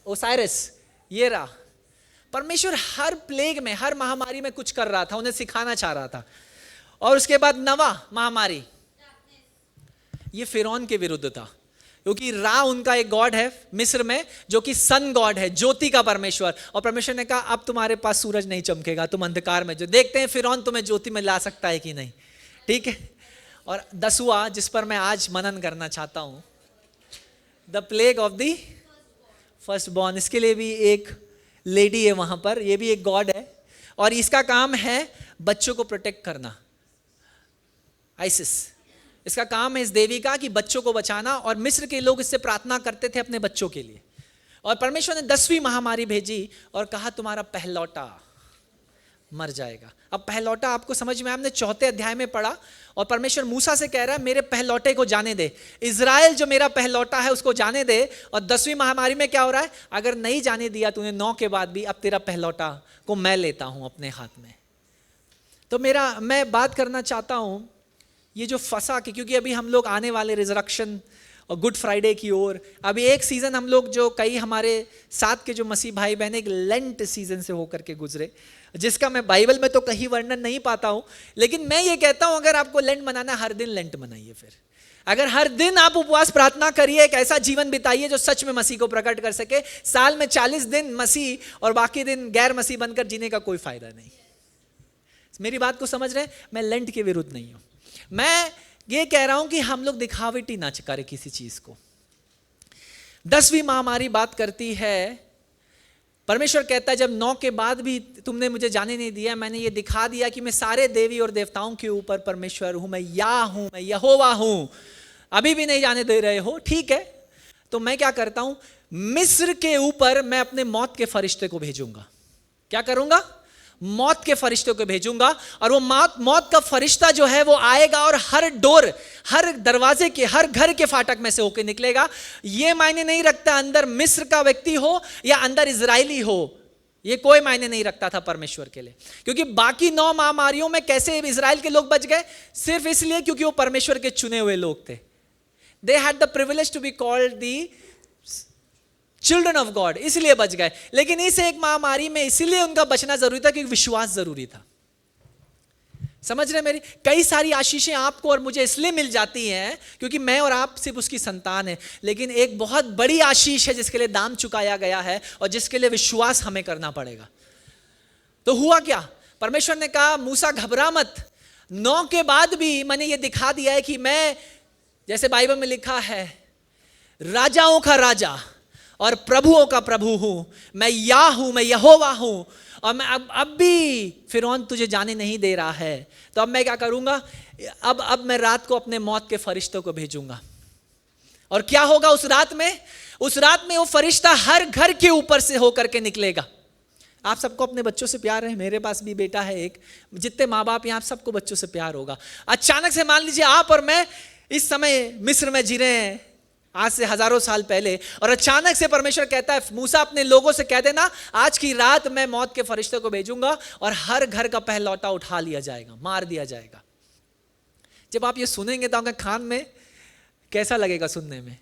ओसाइरस। ये रहा। परमेश्वर हर प्लेग में, हर महामारी में कुछ कर रहा था, उन्हें सिखाना चाह रहा था। और उसके बाद नवा महामारी, ये फिरौन के विरुद्ध था, क्योंकि रा उनका एक गॉड है मिस्र में जो कि सन गॉड है, ज्योति का परमेश्वर। और परमेश्वर ने कहा अब तुम्हारे पास सूरज नहीं चमकेगा, तुम अंधकार में जो देखते हैं फिरौन तुम्हें ज्योति में ला सकता है कि नहीं। ठीक है, और 10वां जिस पर मैं आज मनन करना चाहता हूं, the plague of the first born. इसके लिए भी एक लेडी है वहां पर, ये भी एक गॉड है, और इसका काम है बच्चों को प्रोटेक्ट करना। आइसिस, इसका काम है इस देवी का कि बच्चों को बचाना, और मिस्र के लोग इससे प्रार्थना करते थे अपने बच्चों के लिए। और परमेश्वर ने 10वीं महामारी भेजी और कहा तुम्हारा पहलौटा मर जाएगा। अब पहलौटा आपको समझ में आया, हमने 4 अध्याय में पढ़ा, और परमेश्वर मूसा से कह रहा है मेरे पहलौटे को जाने दे, इजराइल जो मेरा पहलौटा है उसको जाने दे। और 10वीं महामारी में क्या हो रहा है? अगर नहीं जाने दिया तूने 9 के बाद भी, अब तेरा पहलौटा को मैं लेता हूं अपने हाथ में। तो मैं बात करना चाहता हूं ये जो फंसा के, क्योंकि अभी हम लोग आने वाले रिजरेक्शन और गुड फ्राइडे की ओर, अभी एक सीजन हम लोग जो कई हमारे साथ के जो मसीह भाई बहन एक लेंट सीजन से होकर के गुजरे, जिसका मैं बाइबल में तो कहीं वर्णन नहीं पाता हूं, लेकिन मैं ये कहता हूं अगर आपको लेंट मनाना, हर दिन लेंट मनाइए। फिर अगर हर दिन आप उपवास प्रार्थना करिए, एक ऐसा जीवन बिताइए जो सच में मसीह को प्रकट कर सके। साल में 40 दिन मसीह और बाकी दिन गैर मसीह बनकर जीने का कोई फायदा नहीं। मेरी बात को समझ रहे हैं? मैं लेंट के विरुद्ध नहीं हूं, मैं ये कह रहा हूं कि हम लोग दिखावटी ना करें किसी चीज को। 10वीं महामारी बात करती है परमेश्वर कहता है जब 9 के बाद भी तुमने मुझे जाने नहीं दिया, मैंने ये दिखा दिया कि मैं सारे देवी और देवताओं के ऊपर परमेश्वर हूं, मैं हूं, मैं यहोवा हूं, अभी भी नहीं जाने दे रहे हो, ठीक है, तो मैं क्या करता हूं, मिस्र के ऊपर मैं अपने मौत के फरिश्ते को भेजूंगा। क्या करूंगा? मौत के फरिश्ते को भेजूंगा, और वो मौत का फरिश्ता जो है वो आएगा और हर डोर, हर दरवाजे के, हर घर के फाटक में से होकर निकलेगा। ये मायने नहीं रखता अंदर मिस्र का व्यक्ति हो या अंदर इजरायली हो, ये कोई मायने नहीं रखता था परमेश्वर के लिए। क्योंकि बाकी 9 महामारियों में कैसे इजराइल के लोग बच गए? सिर्फ इसलिए क्योंकि वो परमेश्वर के चुने हुए लोग थे। They had the privilege to be called the children of God, इसलिए बच गए। लेकिन इस एक महामारी में इसलिए उनका बचना जरूरी था क्योंकि विश्वास जरूरी था। समझ रहे मेरी? कई सारी आशीषें आपको और मुझे इसलिए मिल जाती हैं क्योंकि मैं और आप सिर्फ उसकी संतान है, लेकिन एक बहुत बड़ी आशीष है जिसके लिए दाम चुकाया गया है और जिसके लिए विश्वास हमें करना पड़ेगा। तो हुआ क्या? परमेश्वर ने कहा मूसा घबरा मत, 9 के बाद भी मैंने ये दिखा दिया है कि मैं, जैसे बाइबल में लिखा है, राजाओं का राजा और प्रभुओं का प्रभु हूं, मैं हूं, मैं यहोवा हूं, और मैं अब भी फिरौन तुझे जाने नहीं दे रहा है, तो अब मैं क्या करूंगा? अब मैं रात को अपने मौत के फरिश्तों को भेजूंगा। और क्या होगा उस रात में? उस रात में वो फरिश्ता हर घर के ऊपर से होकर के निकलेगा। आप सबको अपने बच्चों से प्यार है, मेरे पास भी बेटा है एक, जितने माँ बाप यहाँ, आप सबको बच्चों से प्यार होगा। अचानक से मान लीजिए आप और मैं इस समय मिस्र में जी रहे हैं, आज से हजारों साल पहले, और अचानक से परमेश्वर कहता है मूसा अपने लोगों से कह देना आज की रात मैं मौत के फरिश्ते को भेजूंगा और हर घर का पहलौटा उठा लिया जाएगा, मार दिया जाएगा। जब आप ये सुनेंगे तो आपके कान में कैसा लगेगा सुनने में,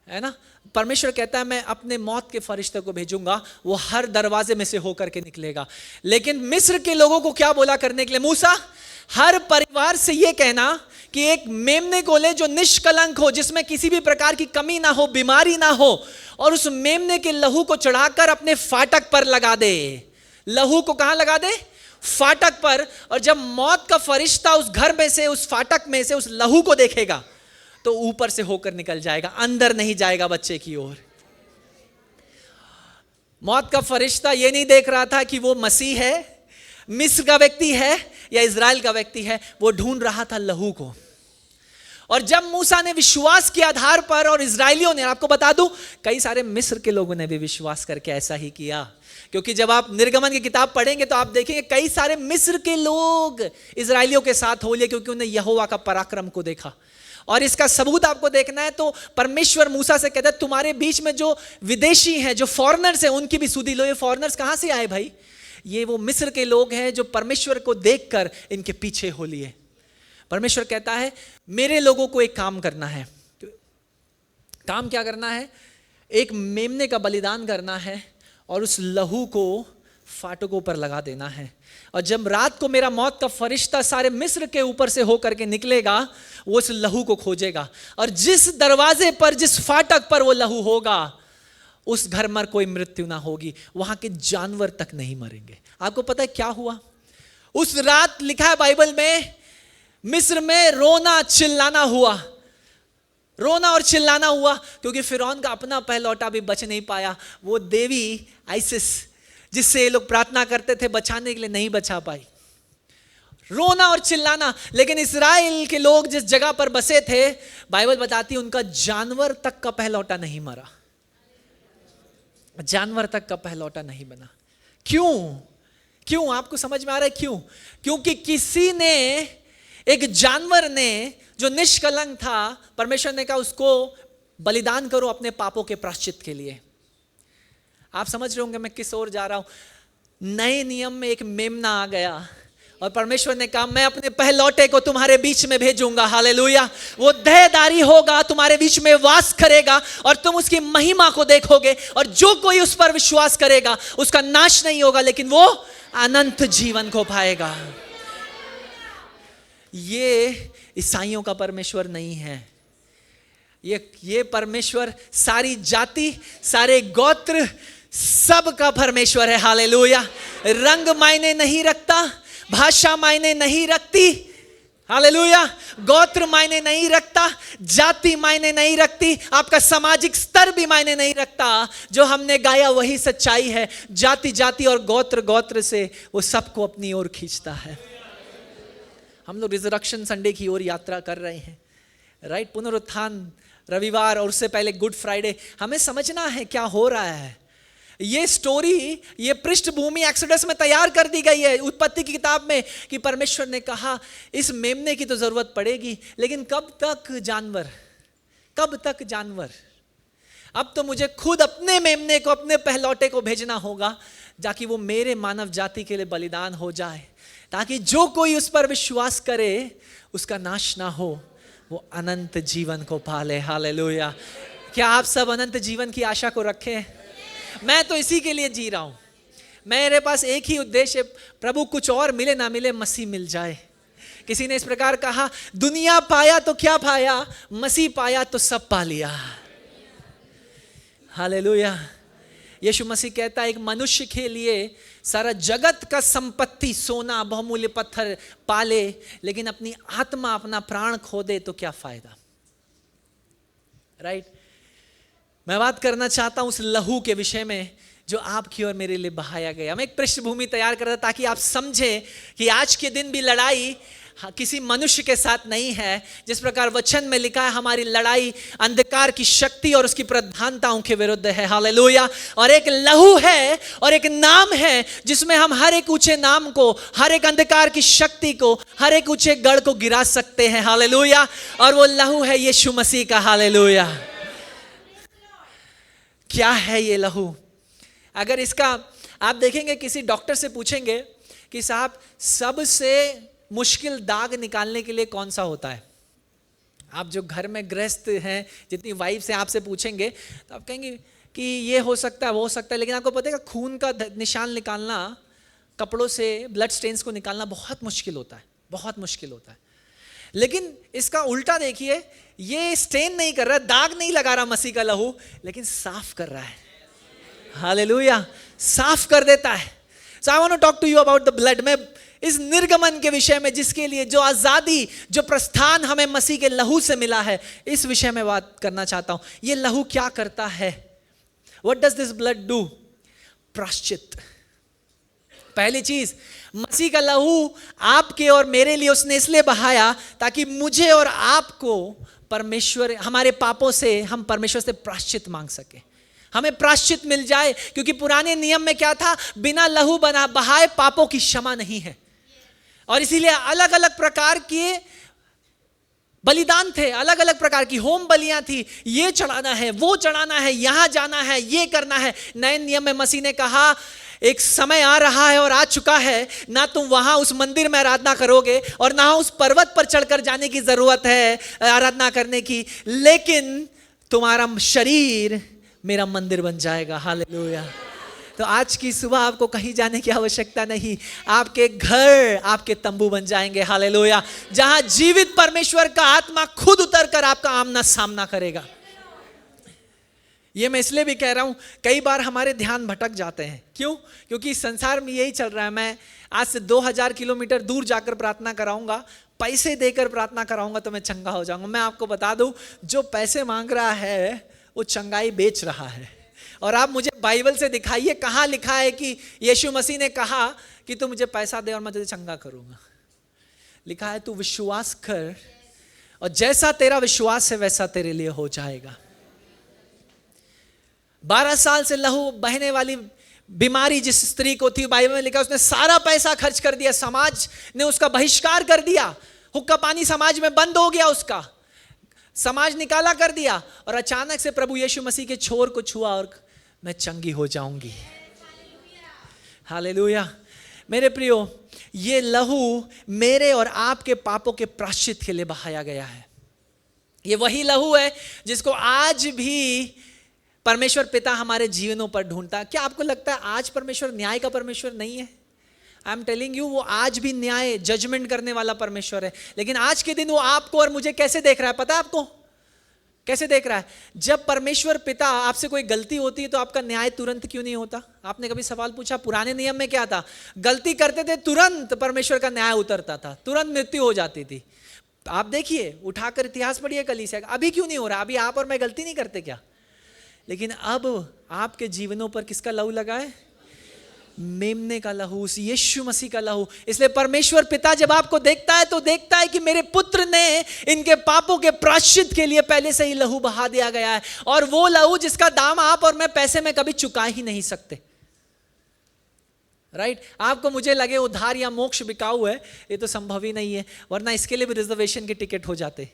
है ना? परमेश्वर कहता है मैं अपने मौत के फरिश्ते को भेजूंगा, वो हर दरवाजे में से होकर के निकलेगा। लेकिन मिस्र के लोगों को क्या बोला करने के लिए? मूसा हर परिवार से ये कहना कि एक मेमने को ले जो निष्कलंक हो, जिसमें किसी भी प्रकार की कमी ना हो, बीमारी ना हो, और उस मेमने के लहू को चढ़ाकर अपने फाटक पर लगा दे। लहू को कहां लगा दे? फाटक पर। और जब मौत का फरिश्ता उस घर में से, उस फाटक में से उस लहू को देखेगा तो ऊपर से होकर निकल जाएगा, अंदर नहीं जाएगा बच्चे की ओर। मौत का फरिश्ता ये नहीं देख रहा था कि वो मसीह है, मिस्र का व्यक्ति है या इजराइल का व्यक्ति है, वो ढूंढ रहा था लहू को। और जब मूसा ने विश्वास के आधार पर, और इजराइलियों ने, आपको बता दूं कई सारे मिस्र के लोगों ने भी विश्वास करके ऐसा ही किया, क्योंकि जब आप निर्गमन की किताब पढ़ेंगे तो आप देखेंगे कई सारे मिस्र के लोग इजराइलियों के साथ हो लिए, क्योंकि उन्हें यहोवा का पराक्रम को देखा। और इसका सबूत आपको देखना है तो परमेश्वर मूसा से कहता है तुम्हारे बीच में जो विदेशी हैं, जो फॉरेनर्स हैं, उनकी भी सुधि लो। ये फॉरेनर्स कहां से आए भाई? ये वो मिस्र के लोग हैं जो परमेश्वर को देखकर इनके पीछे हो लिए। परमेश्वर कहता है मेरे लोगों को एक काम करना है। काम क्या करना है? एक मेमने का बलिदान करना है और उस लहू को फाटकों पर लगा देना है। और जब रात को मेरा मौत का फरिश्ता सारे मिस्र के ऊपर से होकर के निकलेगा, वो उस लहू को खोजेगा, और जिस दरवाजे पर, जिस फाटक पर वो लहू होगा, उस घर में कोई मृत्यु ना होगी, वहां के जानवर तक नहीं मरेंगे। आपको पता है क्या हुआ उस रात? लिखा है बाइबल में, मिस्र में रोना चिल्लाना हुआ, रोना और चिल्लाना हुआ, क्योंकि फिरौन का अपना पहलौटा भी बच नहीं पाया। वो देवी आइसिस जिससे ये लोग प्रार्थना करते थे बचाने के लिए, नहीं बचा पाई। रोना और चिल्लाना। लेकिन इस्राएल के लोग जिस जगह पर बसे थे, बाइबल बताती है उनका जानवर तक का पहलौटा नहीं मरा, जानवर तक का पहलौटा नहीं बना। क्यों? आपको समझ में आ रहा है क्यों? क्योंकि किसी ने, एक जानवर ने जो निष्कलंक था, परमेश्वर ने कहा उसको बलिदान करो अपने पापों के प्रायश्चित के लिए। आप समझ रहे होंगे मैं किस ओर जा रहा हूं। नए नियम में एक मेमना आ गया और परमेश्वर ने कहा मैं अपने पहलौटे को तुम्हारे बीच में भेजूंगा। हालेलुया। वो देहधारी होगा, तुम्हारे बीच में वास करेगा और तुम उसकी महिमा को देखोगे, और जो कोई उस पर विश्वास करेगा उसका नाश नहीं होगा, लेकिन वो अनंत जीवन को पाएगा। ये ईसाइयों का परमेश्वर नहीं है, ये परमेश्वर सारी जाति, सारे गोत्र, सबका परमेश्वर है। हालेलुया। रंग मायने नहीं रखता, भाषा मायने नहीं रखती, हालेलुया। गोत्र मायने नहीं रखता, जाति मायने नहीं रखती, आपका सामाजिक स्तर भी मायने नहीं रखता। जो हमने गाया वही सच्चाई है। जाति जाति और गोत्र गोत्र से वो सबको अपनी ओर खींचता है। हम लोग रिजरेक्शन संडे की ओर यात्रा कर रहे हैं, राइट। पुनरुत्थान रविवार और उससे पहले गुड फ्राइडे। हमें समझना है क्या हो रहा है। ये स्टोरी, ये पृष्ठभूमि एक्सोडस में तैयार कर दी गई है, उत्पत्ति की किताब में, कि परमेश्वर ने कहा इस मेमने की तो जरूरत पड़ेगी, लेकिन कब तक जानवर, कब तक जानवर। अब तो मुझे खुद अपने मेमने को, अपने पहलौटे को भेजना होगा, ताकि वो मेरे मानव जाति के लिए बलिदान हो जाए, ताकि जो कोई उस पर विश्वास करे उसका नाश ना हो, वो अनंत जीवन को पाले। हालेलुया। क्या आप सब अनंत जीवन की आशा को रखें? मैं तो इसी के लिए जी रहा हूं। मेरे पास एक ही उद्देश्य है, प्रभु कुछ और मिले ना मिले, मसीह मिल जाए। किसी ने इस प्रकार कहा, दुनिया पाया तो क्या पाया, मसीह पाया तो सब पा लिया। हालेलुया। यीशु मसीह कहता है, एक मनुष्य के लिए सारा जगत का संपत्ति, सोना, बहुमूल्य पत्थर पाले, लेकिन अपनी आत्मा, अपना प्राण खो दे तो क्या फायदा, राइट। मैं बात करना चाहता हूं उस लहू के विषय में जो आपकी और मेरे लिए बहाया गया। मैं एक पृष्ठभूमि तैयार कर रहा था ताकि आप समझें कि आज के दिन भी लड़ाई किसी मनुष्य के साथ नहीं है। जिस प्रकार वचन में लिखा है, हमारी लड़ाई अंधकार की शक्ति और उसकी प्रधानताओं के विरुद्ध है। हालेलुया। और एक लहू है और एक नाम है जिसमें हम हर एक ऊंचे नाम को, हर एक अंधकार की शक्ति को, हर एक ऊंचे गढ़ को गिरा सकते हैं। हालेलुया। और वो लहू है यीशु मसीह का। हालेलुया। क्या है ये लहू? अगर इसका आप देखेंगे, किसी डॉक्टर से पूछेंगे कि साहब सबसे मुश्किल दाग निकालने के लिए कौन सा होता है, आप जो घर में गृहस्थ हैं, जितनी वाइफ से आपसे पूछेंगे तो आप कहेंगे कि ये हो सकता है, वो हो सकता है। लेकिन आपको पता है कि खून का निशान निकालना, कपड़ों से ब्लड स्टेन्स को निकालना बहुत मुश्किल होता है, बहुत मुश्किल होता है। लेकिन इसका उल्टा देखिए, ये स्टेन नहीं कर रहा, दाग नहीं लगा रहा मसीह का लहू, लेकिन साफ कर रहा है। हालेलुया। साफ कर देता है। So I want to talk to you about the blood. मैं इस निर्गमन के विषय में, जिसके लिए जो आजादी, जो प्रस्थान हमें मसीह के लहू से मिला है, इस विषय में बात करना चाहता हूं। ये लहू क्या करता है? What does this blood do? प्रायश्चित। पहली चीज, मसीह का लहू आपके और मेरे लिए उसने इसलिए बहाया ताकि मुझे और आपको परमेश्वर, हमारे पापों से, हम परमेश्वर से प्रायश्चित मांग सके, हमें प्रायश्चित मिल जाए। क्योंकि पुराने नियम में क्या था, बिना लहू बना बहाए पापों की क्षमा नहीं है। और इसीलिए अलग अलग प्रकार के बलिदान थे, अलग अलग प्रकार की होम बलियां थी। ये चढ़ाना है, वो चढ़ाना है, यहां जाना है, ये करना है। नए नियम में मसीह ने कहा, एक समय आ रहा है और आ चुका है, ना तुम वहां उस मंदिर में आराधना करोगे और ना उस पर्वत पर चढ़कर जाने की जरूरत है आराधना करने की, लेकिन तुम्हारा शरीर मेरा मंदिर बन जाएगा। हालेलुया। तो आज की सुबह आपको कहीं जाने की आवश्यकता नहीं, आपके घर आपके तंबू बन जाएंगे। हालेलुया। जहां जीवित परमेश्वर का आत्मा खुद उतरकर आपका आमना सामना करेगा। ये मैं इसलिए भी कह रहा हूं, कई बार हमारे ध्यान भटक जाते हैं। क्यों? क्योंकि संसार में यही चल रहा है। मैं आज से 2000 किलोमीटर दूर जाकर प्रार्थना कराऊंगा, पैसे देकर प्रार्थना कराऊंगा तो मैं चंगा हो जाऊंगा। मैं आपको बता दूं, जो पैसे मांग रहा है वो चंगाई बेच रहा है। और आप मुझे बाइबल से दिखाइए कहां लिखा है कि यीशु मसीह ने कहा कि तू मुझे पैसा दे और मैं तुझे चंगा करूंगा। लिखा है, तू विश्वास कर और जैसा तेरा विश्वास है वैसा तेरे लिए हो जाएगा। 12 साल से लहू बहने वाली बीमारी जिस स्त्री को थी, बाइबल में लिखा उसने सारा पैसा खर्च कर दिया, समाज ने उसका बहिष्कार कर दिया, हुक्का पानी समाज में बंद हो गया, उसका समाज निकाला कर दिया। और अचानक से प्रभु यीशु मसीह के छोर को छुआ और मैं चंगी हो जाऊंगी। हालेलुया। मेरे प्रियो, ये लहू मेरे और आपके पापों के प्रायश्चित के लिए बहाया गया है। ये वही लहू है जिसको आज भी परमेश्वर पिता हमारे जीवनों पर ढूंढता है। क्या आपको लगता है आज परमेश्वर न्याय का परमेश्वर नहीं है? आई एम टेलिंग यू, वो आज भी न्याय, जजमेंट करने वाला परमेश्वर है। लेकिन आज के दिन वो आपको और मुझे कैसे देख रहा है पता है आपको? कैसे देख रहा है? जब परमेश्वर पिता आपसे कोई गलती होती है तो आपका न्याय तुरंत क्यों नहीं होता? आपने कभी सवाल पूछा? पुराने नियम में क्या था? गलती करते थे तुरंत परमेश्वर का न्याय उतरता था, तुरंत मृत्यु हो जाती थी। आप देखिए, उठाकर इतिहास पढ़िए कलीसिया का। अभी क्यों नहीं हो रहा? अभी आप और मैं गलती नहीं करते क्या? लेकिन अब आपके जीवनों पर किसका लहू लगा है? मेमने का लहू, उस यीशु मसीह का लहू। इसलिए परमेश्वर पिता जब आपको देखता है तो देखता है कि मेरे पुत्र ने इनके पापों के प्रायश्चित के लिए पहले से ही लहू बहा दिया गया है, और वो लहू जिसका दाम आप और मैं पैसे में कभी चुका ही नहीं सकते। राइट? आपको मुझे लगे उद्धार या मोक्ष बिकाऊ है, ये तो संभव ही नहीं है, वरना इसके लिए भी रिजर्वेशन के टिकट हो जाते।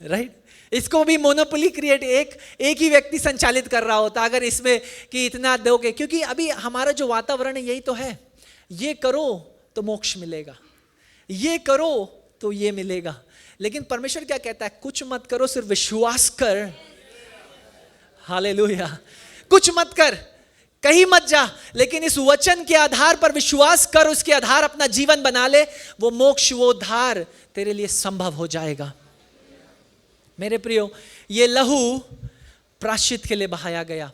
राइट? इसको भी मोनोपोली क्रिएट एक ही व्यक्ति संचालित कर रहा होता अगर इसमें कि इतना दोगे, क्योंकि अभी हमारा जो वातावरण है यही तो है, ये करो तो मोक्ष मिलेगा, ये करो तो ये मिलेगा। लेकिन परमेश्वर क्या कहता है? कुछ मत करो, सिर्फ विश्वास कर। हालेलुया। कुछ मत कर, कहीं मत जा, लेकिन इस वचन के आधार पर विश्वास कर, उसके आधार अपना जीवन बना ले, वो मोक्ष, वो उद्धार तेरे लिए संभव हो जाएगा। मेरे प्रियो, ये लहू प्रायश्चित के लिए बहाया गया।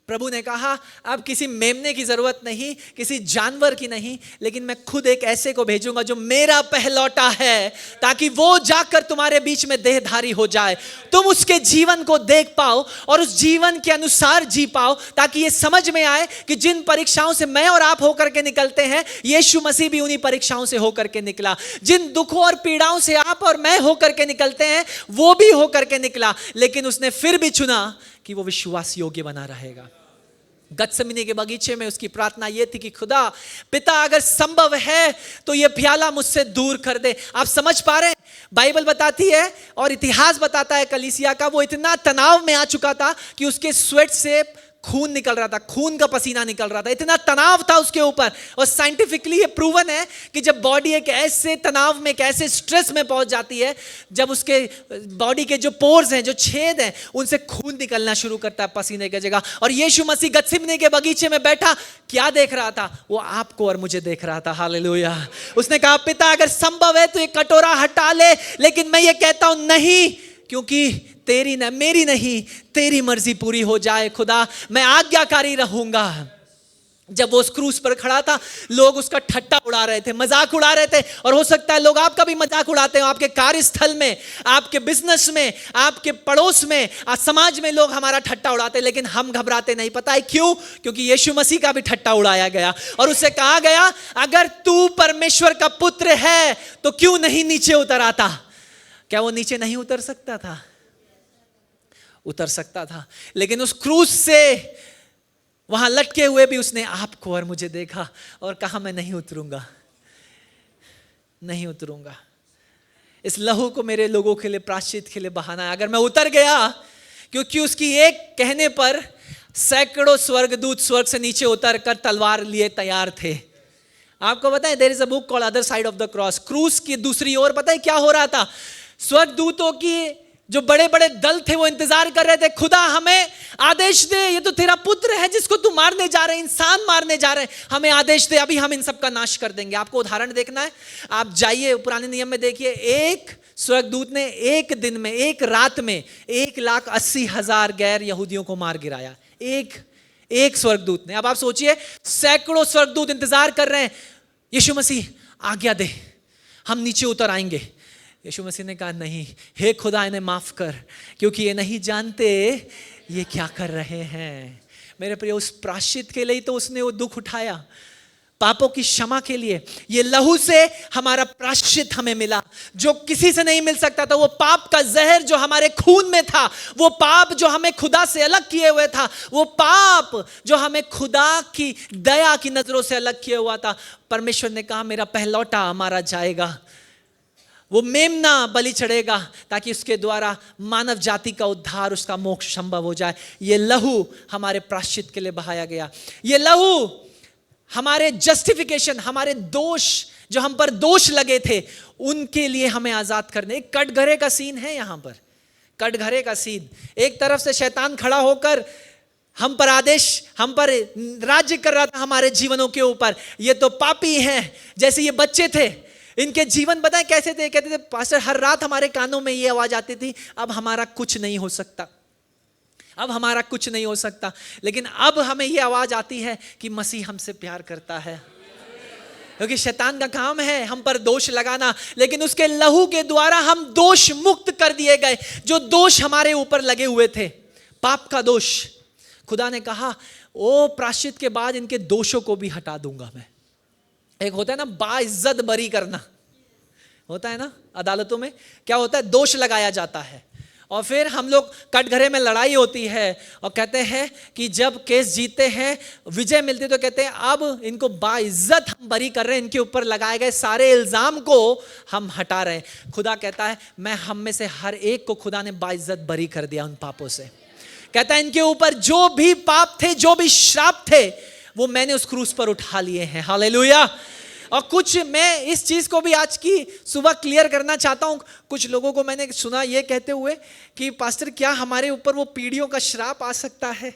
प्रभु ने कहा अब किसी मेमने की जरूरत नहीं, किसी जानवर की नहीं, लेकिन मैं खुद एक ऐसे को भेजूंगा जो मेरा पहलौटा है, ताकि वो जाकर तुम्हारे बीच में देहधारी हो जाए, तुम उसके जीवन को देख पाओ और उस जीवन के अनुसार जी पाओ, ताकि ये समझ में आए कि जिन परीक्षाओं से मैं और आप होकर के निकलते हैं, यीशु मसीह भी उन्हीं परीक्षाओं से होकर के निकला। जिन दुखों और पीड़ाओं से आप और मैं होकर के निकलते हैं, वो भी होकर के निकला, लेकिन उसने फिर भी चुना कि वो विश्वास योग्य बना रहेगा। गत्समनी के बगीचे में उसकी प्रार्थना यह थी कि खुदा पिता, अगर संभव है तो यह प्याला मुझसे दूर कर दे। आप समझ पा रहे हैं? बाइबल बताती है और इतिहास बताता है कलीसिया का, वो इतना तनाव में आ चुका था कि उसके स्वेट से खून निकल रहा था, खून का पसीना निकल रहा था, इतना तनाव था उसके ऊपर। और साइंटिफिकली ये प्रूवन है कि जब बॉडी एक ऐसे तनाव में, एक ऐसे स्ट्रेस में पहुंच जाती है, जब उसके बॉडी के जो पोर्स हैं, जो छेद हैं, उनसे खून निकलना शुरू करता है पसीने की जगह। और यीशु मसीह गत्सिमनी के बगीचे में बैठा क्या देख रहा था? वो आपको और मुझे देख रहा था। हालेलुया। उसने कहा, पिता अगर संभव है तो ये कटोरा हटा ले, लेकिन मैं ये कहता हूं नहीं, क्योंकि तेरी न मेरी नहीं, तेरी मर्जी पूरी हो जाए। खुदा, मैं आज्ञाकारी रहूंगा। जब वो उस क्रूस पर खड़ा था, लोग उसका ठट्टा उड़ा रहे थे, मजाक उड़ा रहे थे, और हो सकता है लोग आपका भी मजाक उड़ाते हो। आपके कार्यस्थल में, आपके बिजनेस में, आपके पड़ोस में, समाज में लोग हमारा ठट्टा उड़ाते, लेकिन हम घबराते नहीं। पता है क्यों? क्योंकि यीशु मसीह का भी ठट्टा उड़ाया गया और उससे कहा गया, अगर तू परमेश्वर का पुत्र है तो क्यों नहीं नीचे उतर आता? क्या वो नीचे नहीं उतर सकता था? उतर सकता था, लेकिन उस क्रूस से वहां लटके हुए भी उसने आपको और मुझे देखा और कहा, मैं नहीं उतरूंगा, नहीं उतरूंगा। इस लहू को मेरे लोगों के लिए, प्रायश्चित के लिए बहाना है। अगर मैं उतर गया, क्योंकि उसकी एक कहने पर सैकड़ों स्वर्गदूत स्वर्ग से नीचे उतर कर तलवार लिए तैयार थे। आपको पता है, there is a book called other side of the cross. क्रूस की दूसरी ओर पता है क्या हो रहा था? स्वर्गदूतों की जो बड़े बड़े दल थे वो इंतजार कर रहे थे, खुदा हमें आदेश दे, ये तो तेरा पुत्र है जिसको तू मारने जा रहे, इंसान मारने जा रहे, हमें आदेश दे, अभी हम इन सब का नाश कर देंगे। आपको उदाहरण देखना है, आप जाइए पुराने नियम में देखिए, एक स्वर्गदूत ने एक दिन में, एक रात में 1,80,000 गैर यहूदियों को मार गिराया। एक स्वर्गदूत ने। अब आप सोचिए, सैकड़ों स्वर्गदूत इंतजार कर रहे हैं, यीशु मसीह आज्ञा दे, हम नीचे उतर आएंगे। यीशु मसीह ने कहा, नहीं, हे खुदा इन्हें माफ कर, क्योंकि ये नहीं जानते ये क्या कर रहे हैं। मेरे प्रिय, उस प्रायश्चित के लिए तो उसने वो दुख उठाया, पापों की क्षमा के लिए। ये लहू से हमारा प्रायश्चित हमें मिला, जो किसी से नहीं मिल सकता था। वो पाप का जहर जो हमारे खून में था, वो पाप जो हमें खुदा से अलग किए हुए था, वो पाप जो हमें खुदा की दया की नजरों से अलग किए हुआ था, परमेश्वर ने कहा, मेरा पहलौटा मारा जाएगा, वो मेमना बलि चढ़ेगा, ताकि उसके द्वारा मानव जाति का उद्धार, उसका मोक्ष संभव हो जाए। ये लहू हमारे प्रायश्चित के लिए बहाया गया। ये लहू हमारे जस्टिफिकेशन, हमारे दोष, जो हम पर दोष लगे थे, उनके लिए हमें आजाद करने। एक कटघरे का सीन है यहां पर, कटघरे का सीन। एक तरफ से शैतान खड़ा होकर हम पर आदेश, हम पर राज्य कर रहा था हमारे जीवनों के ऊपर। ये तो पापी हैं, जैसे ये बच्चे थे, इनके जीवन बताएं कैसे थे, कहते थे पास्टर हर रात हमारे कानों में ये आवाज आती थी, अब हमारा कुछ नहीं हो सकता, अब हमारा कुछ नहीं हो सकता। लेकिन अब हमें ये आवाज आती है कि मसीह हमसे प्यार करता है। क्योंकि शैतान का काम है हम पर दोष लगाना, लेकिन उसके लहू के द्वारा हम दोष मुक्त कर दिए गए। जो दोष हमारे ऊपर लगे हुए थे, पाप का दोष, खुदा ने कहा ओ प्रायश्चित के बाद इनके दोषों को भी हटा दूंगा मैं। एक होता है ना बाइज्जत बरी करना, होता है ना अदालतों में, क्या होता है दोष लगाया जाता है और फिर हम लोग कटघरे में लड़ाई होती है और कहते हैं कि जब केस जीतते हैं, विजय मिलती है, तो कहते हैं अब इनको बाइज्जत हम बरी कर रहे हैं, इनके ऊपर लगाए गए सारे इल्जाम को हम हटा रहे हैं। खुदा कहता है मैं हम में से हर एक को खुदा ने बाइज्जत बरी कर दिया उन पापों से। कहता है इनके ऊपर जो भी पाप थे, जो भी श्राप थे, वो मैंने उस क्रूस पर उठा लिए हैं। हालेलुया। और कुछ मैं इस चीज को भी आज की सुबह क्लियर करना चाहता हूं। कुछ लोगों को मैंने सुना ये कहते हुए कि पास्टर क्या हमारे ऊपर वो पीढ़ियों का श्राप आ सकता है।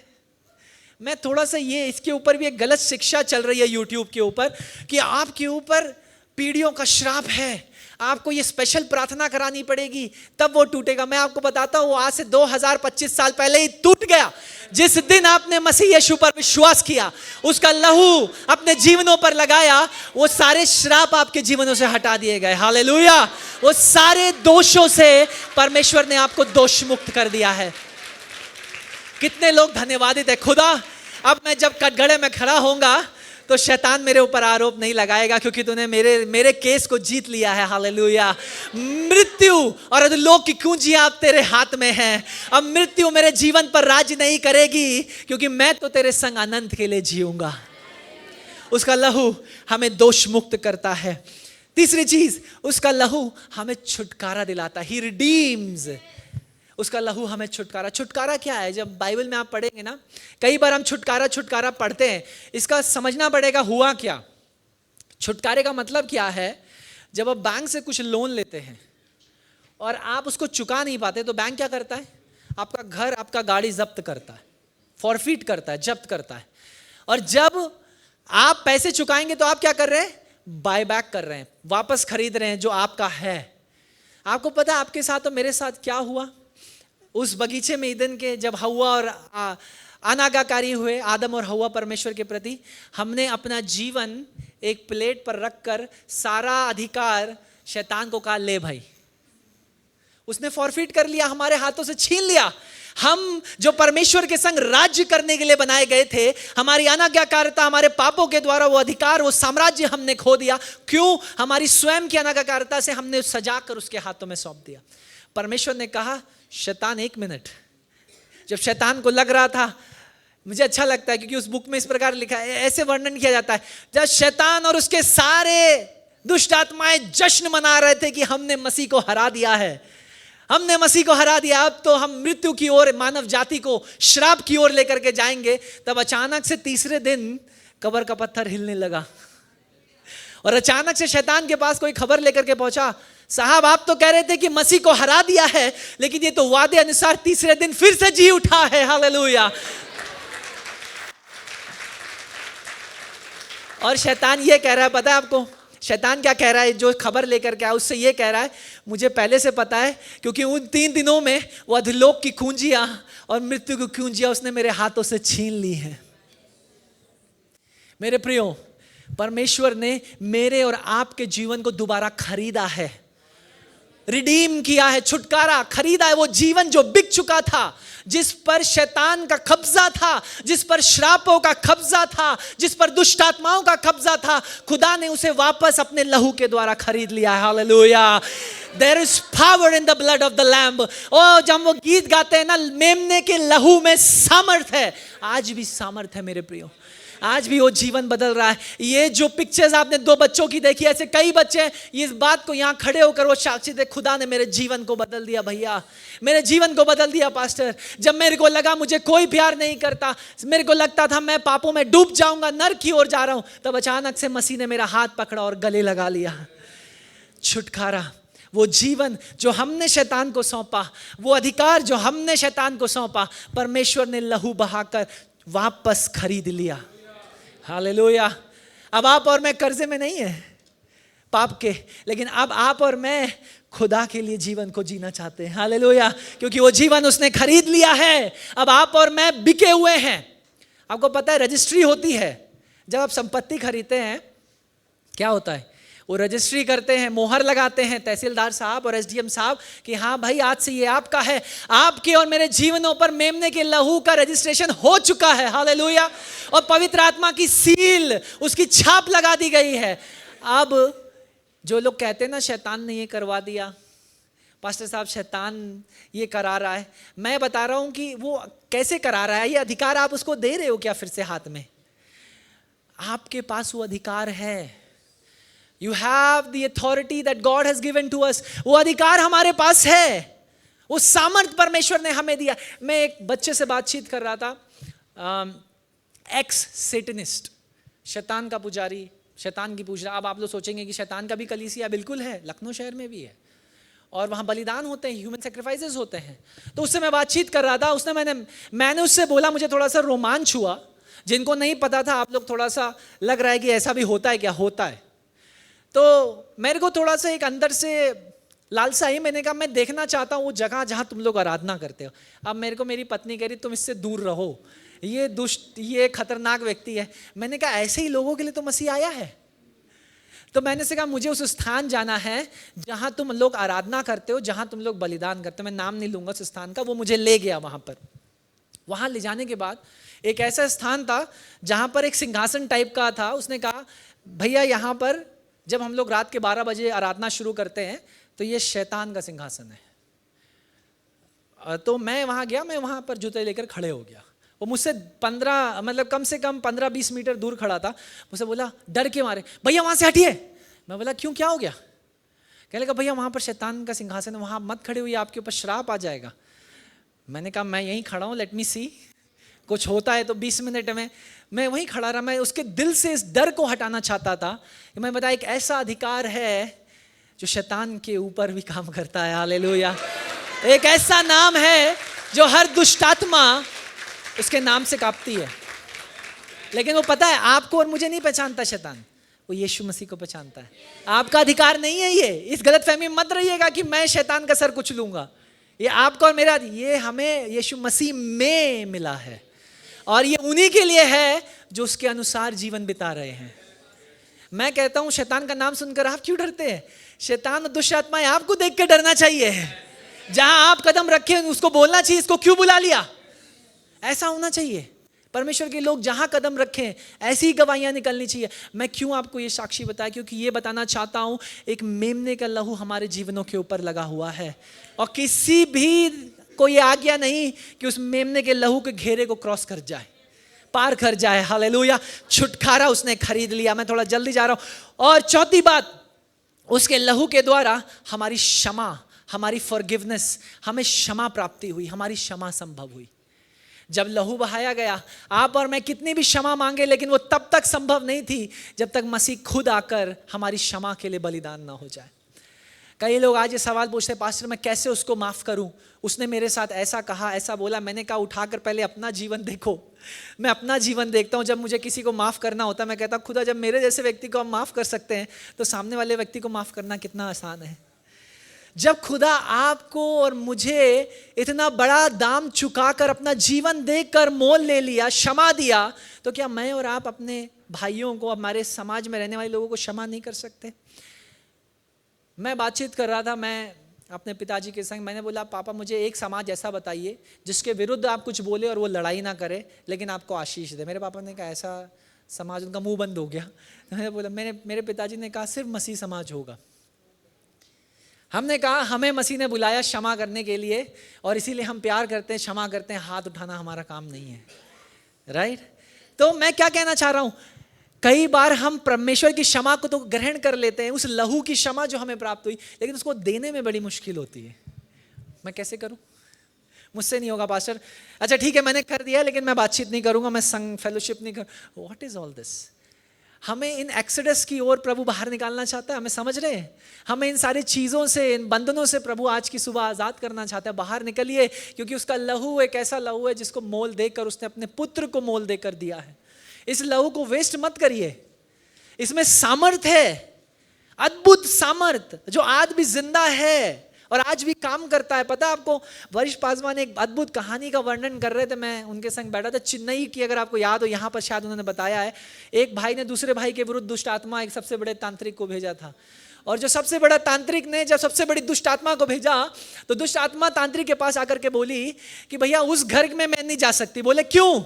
मैं थोड़ा सा ये इसके ऊपर भी एक गलत शिक्षा चल रही है यूट्यूब के ऊपर कि आपके ऊपर पीढ़ियों का श्राप है, आपको ये स्पेशल प्रार्थना करानी पड़ेगी तब वो टूटेगा। मैं आपको बताता हूँ आज से 2025 साल पहले ही टूट गया। जिस दिन आपने मसीह यीशु पर विश्वास किया, उसका लहू अपने जीवनों पर लगाया, वो सारे श्राप आपके जीवनों से हटा दिए गए। हालेलुया। वो सारे दोषों से परमेश्वर ने आपको दोष मुक्त कर दिया है। कितने लोग धन्यवादित है खुदा। अब मैं जब कटघरे में खड़ा होऊंगा तो शैतान मेरे ऊपर आरोप नहीं लगाएगा, क्योंकि तूने मेरे केस को जीत लिया है। हालेलुया। मृत्यु और अधोलोक की कुंजियां अब तेरे हाथ में हैं। अब मृत्यु मेरे जीवन पर राज नहीं करेगी, क्योंकि मैं तो तेरे संग अनंत के लिए जीऊंगा। उसका लहू हमें दोष मुक्त करता है। तीसरी चीज, उसका लहू हमें छुटकारा दिलाता है। ही रिडीम्स। उसका लहू हमें छुटकारा। छुटकारा क्या है? जब बाइबल में आप पढ़ेंगे ना, कई बार हम छुटकारा पढ़ते हैं, इसका समझना पड़ेगा हुआ क्या। छुटकारे का मतलब क्या है? जब आप बैंक से कुछ लोन लेते हैं और आप उसको चुका नहीं पाते, तो बैंक क्या करता है? आपका घर, आपका गाड़ी जब्त करता है, फॉरफिट करता है, जब्त करता है। और जब आप पैसे चुकाएंगे तो आप क्या कर रहे हैं? बाय बैक कर रहे हैं, वापस खरीद रहे हैं जो आपका है। आपको पता है आपके साथ और मेरे साथ क्या हुआ? उस बगीचे में ईदन के जब हव्वा और अनाज्ञाकारी हुए, आदम और हव्वा परमेश्वर के प्रति, हमने अपना जीवन एक प्लेट पर रखकर सारा अधिकार शैतान को कहा ले भाई। उसने फॉरफिट कर लिया, हमारे हाथों से छीन लिया। हम जो परमेश्वर के संग राज्य करने के लिए बनाए गए थे, हमारी अनाज्ञाकारिता, हमारे पापों के द्वारा वो अधिकार, वो साम्राज्य हमने खो दिया। क्यों? हमारी स्वयं की अनाज्ञाकारिता से हमने सजा कर उसके हाथों में सौंप दिया। परमेश्वर ने कहा शैतान एक मिनट। जब शैतान को लग रहा था, मुझे अच्छा लगता है क्योंकि उस बुक में इस प्रकार लिखा है, ऐसे वर्णन किया जाता है, जब शैतान और उसके सारे दुष्ट आत्माएं जश्न मना रहे थे कि हमने मसीह को हरा दिया है, हमने मसीह को हरा दिया, अब तो हम मृत्यु की ओर, मानव जाति को श्राप की ओर लेकर के जाएंगे। तब अचानक से तीसरे दिन कब्र का पत्थर हिलने लगा और अचानक से शैतान के पास कोई खबर लेकर के पहुंचा, साहब आप तो कह रहे थे कि मसीह को हरा दिया है, लेकिन ये तो वादे अनुसार तीसरे दिन फिर से जी उठा है। हालेलुया। और शैतान ये कह रहा है, पता है आपको शैतान क्या कह रहा है? जो खबर लेकर के आया उससे ये कह रहा है, मुझे पहले से पता है, क्योंकि उन 3 दिनों में वो अधोलोक की कुंजियां और मृत्यु की कुंजियां उसने मेरे हाथों से छीन ली हैं। मेरे प्रियो, परमेश्वर ने मेरे और आपके जीवन को दोबारा खरीदा है, रिडीम किया है, छुटकारा खरीदा है। वो जीवन जो बिक चुका था, जिस पर शैतान का कब्जा था, जिस पर श्रापों का कब्जा था, जिस पर दुष्ट आत्माओं का कब्जा था, खुदा ने उसे वापस अपने लहू के द्वारा खरीद लिया है। Hallelujah. There is power in the blood of the lamb। ओ जब वो गीत गाते हैं ना, मेमने के लहू में सामर्थ है, आज भी सामर्थ है मेरे प्रियो। आज भी वो जीवन बदल रहा है। ये जो पिक्चर्स आपने 2 बच्चों की देखी, ऐसे कई बच्चे इस बात को यहाँ खड़े होकर वो साक्षी थे, खुदा ने मेरे जीवन को बदल दिया भैया, मेरे जीवन को बदल दिया पास्टर। जब मेरे को लगा मुझे कोई प्यार नहीं करता, मेरे को लगता था मैं पापों में डूब जाऊंगा, नर्क की ओर जा रहा हूं, तब अचानक से मसीह ने मेरा हाथ पकड़ा और गले लगा लिया। छुटकारा, वो जीवन जो हमने शैतान को सौंपा, वो अधिकार जो हमने शैतान को सौंपा, परमेश्वर ने लहू बहाकर वापस खरीद लिया। हालेलुया। अब आप और मैं कर्जे में नहीं है, पाप के, लेकिन अब आप और मैं खुदा के लिए जीवन को जीना चाहते हैं। हालेलुया, क्योंकि वो जीवन उसने खरीद लिया है। अब आप और मैं बिके हुए हैं। आपको पता है रजिस्ट्री होती है, जब आप संपत्ति खरीदते हैं क्या होता है, वो रजिस्ट्री करते हैं, मोहर लगाते हैं तहसीलदार साहब और एसडीएम साहब कि हाँ भाई आज से ये आपका है। आपके और मेरे जीवनों पर मेमने के लहू का रजिस्ट्रेशन हो चुका है। हालेलुया, और पवित्र आत्मा की सील, उसकी छाप लगा दी गई है। अब जो लोग कहते हैं ना शैतान ने ये करवा दिया, पास्टर साहब शैतान ये करा रहा है, मैं बता रहा हूं कि वो कैसे करा रहा है। ये अधिकार आप उसको दे रहे हो क्या फिर से हाथ में? आपके पास वो अधिकार है। You have the authority that God has given to us. वो अधिकार हमारे पास है, वो सामर्थ परमेश्वर ने हमें दिया। मैं एक बच्चे से बातचीत कर रहा था, एक्स सेटनिस्ट, शैतान का पुजारी, शैतान की पूज रहा। अब आप लोग सोचेंगे कि शैतान का भी कलीसिया, बिल्कुल है, लखनऊ शहर में भी है, और वहाँ बलिदान होते हैं, ह्यूमन सेक्रीफाइसेस होते हैं। तो उससे मैं बातचीत कर रहा था, मैंने उससे बोला, मुझे थोड़ा सा रोमांच हुआ। जिनको नहीं पता था, आप लोग थोड़ा सा लग रहा है कि ऐसा भी होता है क्या? होता है। तो मेरे को थोड़ा सा एक अंदर से लालसा ही, मैंने कहा मैं देखना चाहता हूँ वो जगह जहाँ तुम लोग आराधना करते हो। अब मेरे को मेरी पत्नी कह रही तुम इससे दूर रहो, ये दुष्ट, ये खतरनाक व्यक्ति है। मैंने कहा ऐसे ही लोगों के लिए तो मसीह आया है। तो मैंने से कहा मुझे उस स्थान जाना है जहाँ तुम लोग आराधना करते हो, जहाँ तुम लोग बलिदान करते हो। मैं नाम नहीं लूँगा उस स्थान का। वो मुझे ले गया वहाँ पर। वहाँ ले जाने के बाद एक ऐसा स्थान था जहाँ पर एक सिंहासन टाइप का था। उसने कहा भैया यहाँ पर जब हम लोग रात के 12 बजे आराधना शुरू करते हैं तो ये शैतान का सिंहासन है। तो मैं वहाँ गया, मैं वहाँ पर जूते लेकर खड़े हो गया। वो मुझसे 15 मतलब कम से कम 15-20 मीटर दूर खड़ा था। मुझसे बोला डर के मारे भैया वहाँ से हटिए। मैं बोला क्यों, क्या हो गया? कहने लगा भैया वहाँ पर शैतान का सिंहासन है, वहाँ मत खड़े हुई, आपके ऊपर श्राप आ जाएगा। मैंने कहा मैं यहीं खड़ा हूँ, लेट मी सी, कुछ होता है तो 20 मिनट में। मैं वहीं खड़ा रहा। मैं उसके दिल से इस डर को हटाना चाहता था कि मैं बताया एक ऐसा अधिकार है जो शैतान के ऊपर भी काम करता है। हालेलुया, एक ऐसा नाम है जो हर दुष्ट आत्मा उसके नाम से कांपती है। लेकिन वो पता है आपको और मुझे नहीं पहचानता शैतान, वो यीशु मसीह को पहचानता है। आपका अधिकार नहीं है ये, इस गलतफहमी में मत रहिएगा कि मैं शैतान का सर कुचलूंगा लूंगा। ये आपका और मेरा, ये हमें यीशु मसीह में मिला है, और ये उन्हीं के लिए है जो उसके अनुसार जीवन बिता रहे हैं। मैं कहता हूं शैतान का नाम सुनकर आप क्यों डरते हैं? शैतान और दुष्ट आत्माएं आपको देख के डरना चाहिए। जहां आप कदम रखे उसको बोलना चाहिए इसको क्यों बुला लिया, ऐसा होना चाहिए। परमेश्वर के लोग जहां कदम रखें ऐसी ही गवाहियां निकलनी चाहिए। मैं क्यों आपको ये साक्षी बताया? क्योंकि ये बताना चाहता हूं एक मेमने का लहू हमारे जीवनों के ऊपर लगा हुआ है, और किसी भी को ये आज्ञा नहीं कि उस मेमने के लहू के घेरे को क्रॉस कर जाए, पार कर जाए। हालेलुया, छुटकारा उसने खरीद लिया। मैं थोड़ा जल्दी जा रहा हूं। और चौथी बात, उसके लहू के द्वारा हमारी क्षमा, हमारी फॉरगिवनेस, हमें क्षमा प्राप्ति हुई, हमारी क्षमा संभव हुई। जब लहू बहाया गया, आप और मैं कितनी भी क्षमा मांगे, लेकिन वो तब तक संभव नहीं थी जब तक मसीह खुद आकर हमारी क्षमा के लिए बलिदान ना हो जाए। कई लोग आज ये सवाल पूछते हैं पास्टर मैं कैसे उसको माफ करूं, उसने मेरे साथ ऐसा कहा, ऐसा बोला। मैंने कहा उठाकर पहले अपना जीवन देखो। मैं अपना जीवन देखता हूं। जब मुझे किसी को माफ करना होता है मैं कहता खुदा जब मेरे जैसे व्यक्ति को हम माफ कर सकते हैं तो सामने वाले व्यक्ति को माफ करना कितना आसान है। जब खुदा आपको और मुझे इतना बड़ा दाम चुकाकर अपना जीवन देकर मोल ले लिया, क्षमा दिया, तो क्या मैं और आप अपने भाइयों को, हमारे समाज में रहने वाले लोगों को क्षमा नहीं कर सकते? मैं बातचीत कर रहा था मैं अपने पिताजी के संग। मैंने बोला पापा मुझे एक समाज ऐसा बताइए जिसके विरुद्ध आप कुछ बोले और वो लड़ाई ना करे लेकिन आपको आशीष दे। मेरे पापा ने कहा ऐसा समाज, उनका मुंह बंद हो गया। तो मैंने बोला मेरे पिताजी ने कहा सिर्फ मसीह समाज होगा। हमने कहा हमें मसीह ने बुलाया क्षमा करने के लिए और इसीलिए हम प्यार करते हैं, क्षमा करते हैं। हाथ उठाना हमारा काम नहीं है, राइट? तो मैं क्या कहना चाह रहा हूं, कई बार हम परमेश्वर की क्षमा को तो ग्रहण कर लेते हैं, उस लहू की क्षमा जो हमें प्राप्त हुई, लेकिन उसको देने में बड़ी मुश्किल होती है। मैं कैसे करूं? मुझसे नहीं होगा पास्टर। अच्छा ठीक है मैंने कर दिया लेकिन मैं बातचीत नहीं करूंगा, मैं संग फेलोशिप नहीं कर। What is all this? हमें इन एक्सोडस की ओर प्रभु बाहर निकालना चाहता है, हमें समझ रहे हैं? हमें इन सारी चीज़ों से, इन बंधनों से प्रभु आज की सुबह आज़ाद करना चाहता है। बाहर निकलिए, क्योंकि उसका लहू एक ऐसा लहू है जिसको मोल देकर उसने अपने पुत्र को मोल देकर दिया है। इस लहू को वेस्ट मत करिए, इसमें सामर्थ है। अद्भुत सामर्थ जो आज भी जिंदा है और आज भी काम करता है। पता है आपको, वरिष्ठ पासवान एक अद्भुत कहानी का वर्णन कर रहे थे, मैं उनके संग बैठा था। चेन्नई की, अगर आपको याद हो, यहाँ पर शायद उन्होंने बताया है, एक भाई ने दूसरे भाई के विरुद्ध दुष्ट आत्मा एक सबसे बड़े तांत्रिक को भेजा था। और जो सबसे बड़ा तांत्रिक ने जब सबसे बड़ी दुष्ट आत्मा को भेजा, तो दुष्ट आत्मा तांत्रिक के पास आकर के बोली कि भैया उस घर में मैं नहीं जा सकती। बोले क्यों?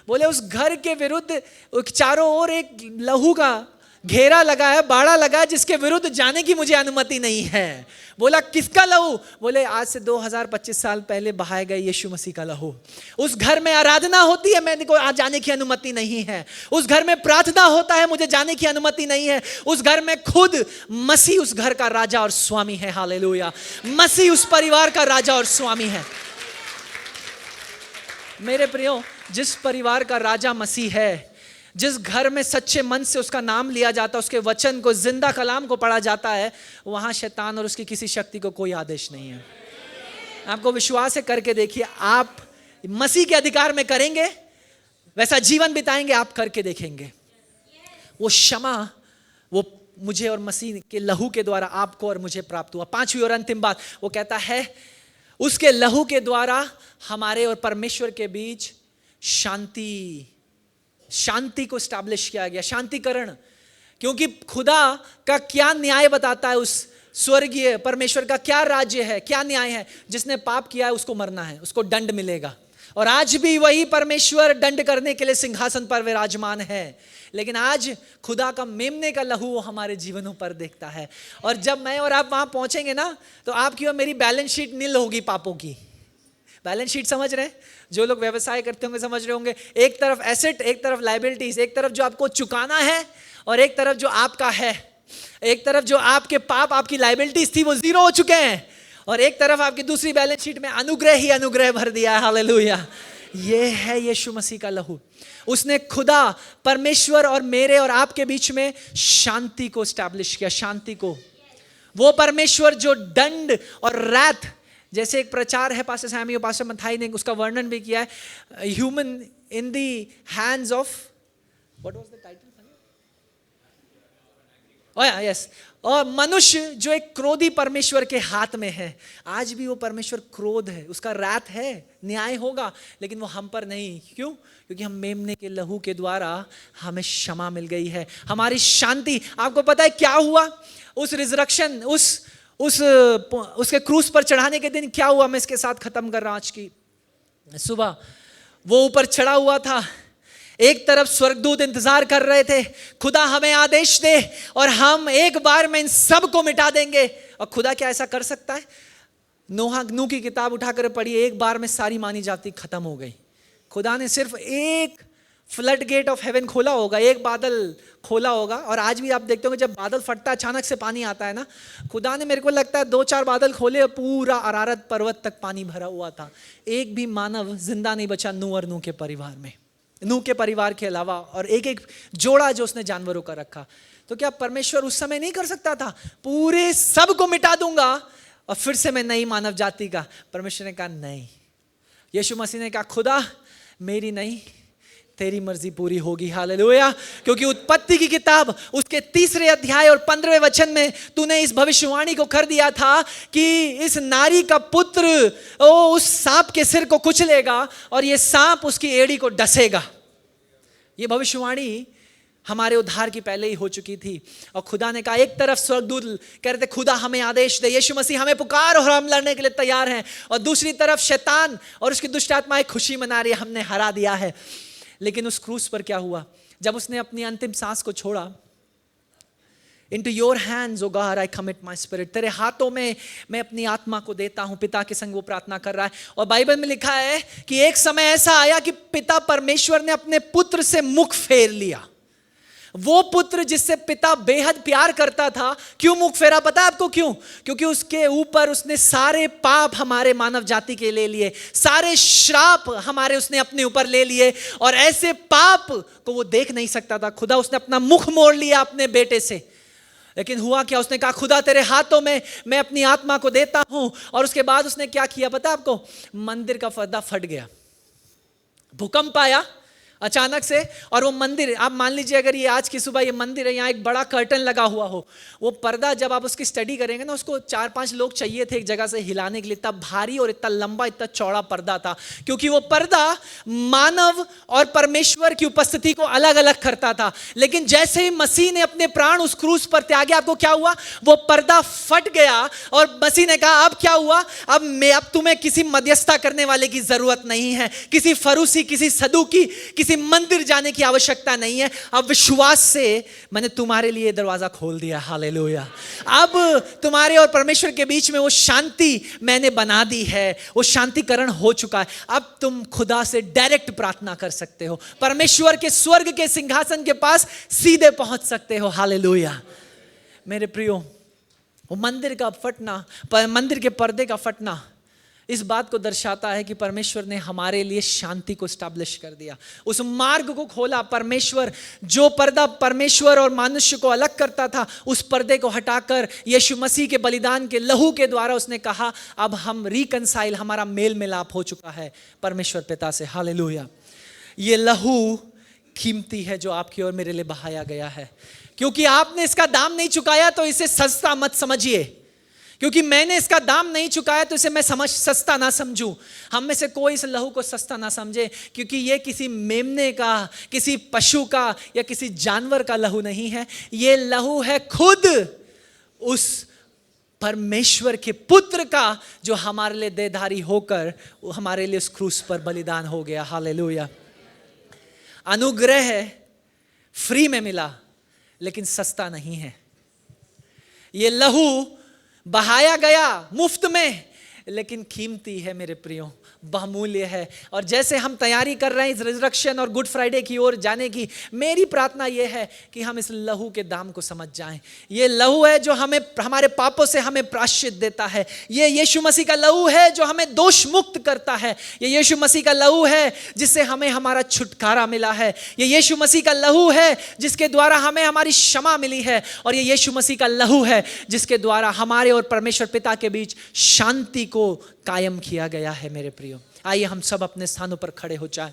बोले उस घर के विरुद्ध चारों ओर एक लहू का घेरा लगा है, बाड़ा लगा है, जिसके विरुद्ध जाने की मुझे अनुमति नहीं है। बोला किसका लहू? बोले आज से 2025 साल पहले बहाए गए यीशु मसीह का लहू। उस घर में आराधना होती है, मैंने को आज जाने की अनुमति नहीं है। उस घर में प्रार्थना होता है, मुझे जाने की अनुमति नहीं है। उस घर में खुद मसीह उस घर का राजा और स्वामी है। हालेलुया। मसीह उस परिवार का राजा और स्वामी है। मेरे प्रियो, जिस परिवार का राजा मसीह है, जिस घर में सच्चे मन से उसका नाम लिया जाता है, उसके वचन को, जिंदा कलाम को पढ़ा जाता है, वहां शैतान और उसकी किसी शक्ति को कोई आदेश नहीं है। आपको विश्वास है, करके देखिए। आप मसीह के अधिकार में करेंगे, वैसा जीवन बिताएंगे, आप करके देखेंगे। वो क्षमा, वो मुझे और मसीह के लहू के द्वारा आपको और मुझे प्राप्त हुआ। पांचवी और अंतिम बात, वो कहता है उसके लहू के द्वारा हमारे और परमेश्वर के बीच शांति को स्टैब्लिश किया गया, शांतिकरण। क्योंकि खुदा का क्या न्याय बताता है, उस स्वर्गीय परमेश्वर का क्या राज्य है, क्या न्याय है। जिसने पाप किया है उसको मरना है, उसको दंड मिलेगा। और आज भी वही परमेश्वर दंड करने के लिए सिंहासन पर विराजमान है। लेकिन आज खुदा का मेमने का लहू वो हमारे जीवनों पर देखता है। और जब मैं और आप वहां पहुंचेंगे ना, तो आपकी और मेरी बैलेंस शीट नील होगी पापों की। बैलेंस शीट समझ रहे हैं? जो लोग व्यवसाय करते होंगे समझ रहे होंगे। एक तरफ एसेट, एक तरफ लायबिलिटीज, एक तरफ जो आपको चुकाना है और एक तरफ जो आपका है। एक तरफ जो आपके पाप, आपकी लायबिलिटीज थी, वो जीरो हो चुके हैं, और एक तरफ आपकी दूसरी बैलेंस शीट में अनुग्रह ही अनुग्रह भर दिया है। हालेलुया। ये है यीशु मसीह का लहू। उसने खुदा परमेश्वर और मेरे और आपके बीच में शांति को स्टैब्लिश किया, शांति को। वो परमेश्वर जो दंड और रात, जैसे एक प्रचार है पास्टर सैमी और पास्टर मथाई ने उसका वर्णन भी किया है, human in the hands of, what was the title? Yes. और मनुष्य जो एक क्रोधी परमेश्वर के हाथ में है। आज भी वो परमेश्वर क्रोध है, उसका रात है, न्याय होगा, लेकिन वो हम पर नहीं। क्यों? क्योंकि हम मेमने के लहू के द्वारा हमें क्षमा मिल गई है, हमारी शांति। आपको पता है क्या हुआ उस रिजरेक्शन, उसके क्रूस पर चढ़ाने के दिन क्या हुआ? मैं इसके साथ खत्म कर रहा हूं आज की सुबह। वो ऊपर चढ़ा हुआ था, एक तरफ स्वर्गदूत इंतजार कर रहे थे, खुदा हमें आदेश दे और हम एक बार में इन सब को मिटा देंगे। और खुदा क्या ऐसा कर सकता है? नूह की किताब उठाकर पढ़िए, एक बार में सारी मानी जाति खत्म हो गई। खुदा ने सिर्फ एक फ्लड गेट ऑफ हेवन खोला होगा, एक बादल खोला होगा। और आज भी आप देखते होंगे जब बादल फटता है, अचानक से पानी आता है ना, खुदा ने, मेरे को लगता है 2-4 बादल खोले और पूरा अरारत पर्वत तक पानी भरा हुआ था। एक भी मानव जिंदा नहीं बचा नूह और नूह के परिवार में, नूह के परिवार के अलावा, और एक जोड़ा जो उसने जानवरों का रखा। तो क्या परमेश्वर उस समय नहीं कर सकता था? पूरे सब को मिटा दूंगा और फिर से मैं नई मानव जाति का। परमेश्वर ने कहा नहीं। यीशु मसीह ने कहा खुदा मेरी नहीं, तेरी मर्जी पूरी होगी। हालेलुया। क्योंकि उत्पत्ति की किताब उसके 3 अध्याय और 15वें वचन में तूने इस भविष्यवाणी को कर दिया था कि इस नारी का पुत्र उस सांप के सिर को कुचलेगा और ये सांप उसकी एड़ी को डसेगा। ये भविष्यवाणी हमारे उद्धार की पहले ही हो चुकी थी। और खुदा ने कहा, एक तरफ स्वर्गदूत कह रहे थे खुदा हमें आदेश दे, यीशु मसीह हमें पुकार और हम लड़ने के लिए तैयार हैं, और दूसरी तरफ शैतान और उसकी दुष्ट आत्माएं खुशी मना रही है, हमने हरा दिया है। लेकिन उस क्रूस पर क्या हुआ? जब उसने अपनी अंतिम सांस को छोड़ा, Into your hands, O God, I commit my spirit. तेरे हाथों में मैं अपनी आत्मा को देता हूं। पिता के संग वो प्रार्थना कर रहा है। और बाइबल में लिखा है कि एक समय ऐसा आया कि पिता परमेश्वर ने अपने पुत्र से मुख फेर लिया। वो पुत्र जिससे पिता बेहद प्यार करता था, क्यों मुख फेरा? पता है आपको क्यों? क्योंकि उसके ऊपर उसने सारे पाप हमारे मानव जाति के ले लिए, सारे श्राप हमारे उसने अपने ऊपर ले लिए, और ऐसे पाप को वो देख नहीं सकता था। खुदा उसने अपना मुख मोड़ लिया अपने बेटे से। लेकिन हुआ क्या? उसने कहा खुदा तेरे हाथों में मैं अपनी आत्मा को देता हूं। और उसके बाद उसने क्या किया पता है आपको? मंदिर का पर्दा फट गया, भूकंप आया, अचानक से। और वो मंदिर, आप मान लीजिए अगर ये आज की सुबह ये मंदिर है, यहाँ एक बड़ा कर्टन लगा हुआ हो, वो पर्दा जब आप उसकी स्टडी करेंगे ना, उसको 4-5 लोग चाहिए थे एक जगह से हिलाने के लिए, इतना भारी और इतना लंबा इतना चौड़ा पर्दा था, क्योंकि वो पर्दा मानव और परमेश्वर की उपस्थिति को अलग अलग करता था। लेकिन जैसे ही मसीह ने अपने प्राण उस क्रूस पर त्यागे, आपको क्या हुआ? वो पर्दा फट गया और मसीह ने कहा अब क्या हुआ? अब तुम्हें किसी मध्यस्थता करने वाले की जरूरत नहीं है, किसी फरूसी, किसी सदूकी, किसी मंदिर जाने की आवश्यकता नहीं है। अब विश्वास से मैंने तुम्हारे लिए दरवाजा खोल दिया। हालेलुया। अब तुम्हारे और परमेश्वर के बीच में वो शांति मैंने बना दी है, वो शांतिकरण हो चुका है। अब तुम खुदा से डायरेक्ट प्रार्थना कर सकते हो, परमेश्वर के स्वर्ग के सिंहासन के पास सीधे पहुंच सकते हो। हालेलुया। मेरे प्रियो, वो मंदिर का फटना, मंदिर के पर्दे का फटना इस बात को दर्शाता है कि परमेश्वर ने हमारे लिए शांति को स्टैब्लिश कर दिया, उस मार्ग को खोला। परमेश्वर, जो पर्दा परमेश्वर और मनुष्य को अलग करता था, उस पर्दे को हटाकर यीशु मसीह के बलिदान के लहू के द्वारा उसने कहा अब हम रिकंसाइल, हमारा मेल मिलाप हो चुका है परमेश्वर पिता से। हालेलुया। ये लहू कीमती है जो आपकी और मेरे लिए बहाया गया है। क्योंकि आपने इसका दाम नहीं चुकाया तो इसे सस्ता मत समझिए, क्योंकि मैंने इसका दाम नहीं चुकाया तो इसे मैं सस्ता ना समझूं। हम में से कोई इस लहू को सस्ता ना समझे, क्योंकि ये किसी मेमने का, किसी पशु का या किसी जानवर का लहू नहीं है। ये लहू है खुद उस परमेश्वर के पुत्र का, जो हमारे लिए देहधारी होकर हमारे लिए उस क्रूस पर बलिदान हो गया। हालेलुया। अनुग्रह है, फ्री में मिला, लेकिन सस्ता नहीं है। ये लहू बहाया गया मुफ्त में, लेकिन कीमती है मेरे प्रियो, बहुमूल्य है। और जैसे हम तैयारी कर रहे हैं इस रिजरेक्शन और गुड फ्राइडे की ओर जाने की, मेरी प्रार्थना यह है कि हम इस लहू के दाम को समझ जाएं। ये लहू है जो हमें हमारे पापों से हमें प्रायश्चित देता है। ये यीशु मसीह का लहू है जो हमें दोष मुक्त करता है। ये यीशु मसीह का लहू है जिससे हमें हमारा छुटकारा मिला है। ये यीशु मसीह का लहू है जिसके द्वारा हमें हमारी क्षमा मिली है। और ये यीशु मसीह का लहू है जिसके द्वारा हमारे और परमेश्वर पिता के बीच शांति को कायम किया गया है। मेरे प्रियो, आइए हम सब अपने स्थानों पर खड़े हो जाएं।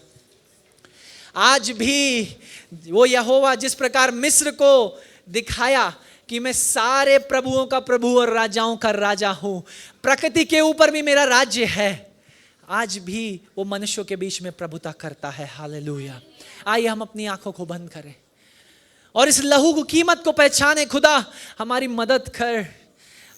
आज भी वो यहोवा जिस प्रकार मिस्र को दिखाया कि मैं सारे प्रभुओं का प्रभु और राजाओं का राजा हूं, प्रकृति के ऊपर भी मेरा राज्य है, आज भी वो मनुष्यों के बीच में प्रभुता करता है। हालेलुया। आइए हम अपनी आंखों को बंद करें और इस लहू की कीमत को पहचाने। खुदा हमारी मदद कर,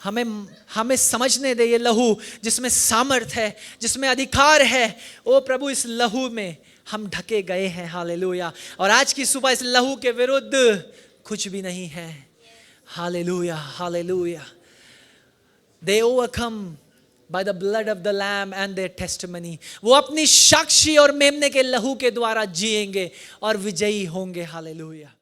हमें समझने दे ये लहू जिसमें सामर्थ है, जिसमें अधिकार है। ओ प्रभु, इस लहू में हम ढके गए हैं। हालेलुया। और आज की सुबह इस लहू के विरुद्ध कुछ भी नहीं है। Hallelujah, hallelujah. They overcome by the blood of the lamb and their testimony. वो अपनी साक्षी और मेमने के लहू के द्वारा जिएंगे और विजयी होंगे। हालेलुया।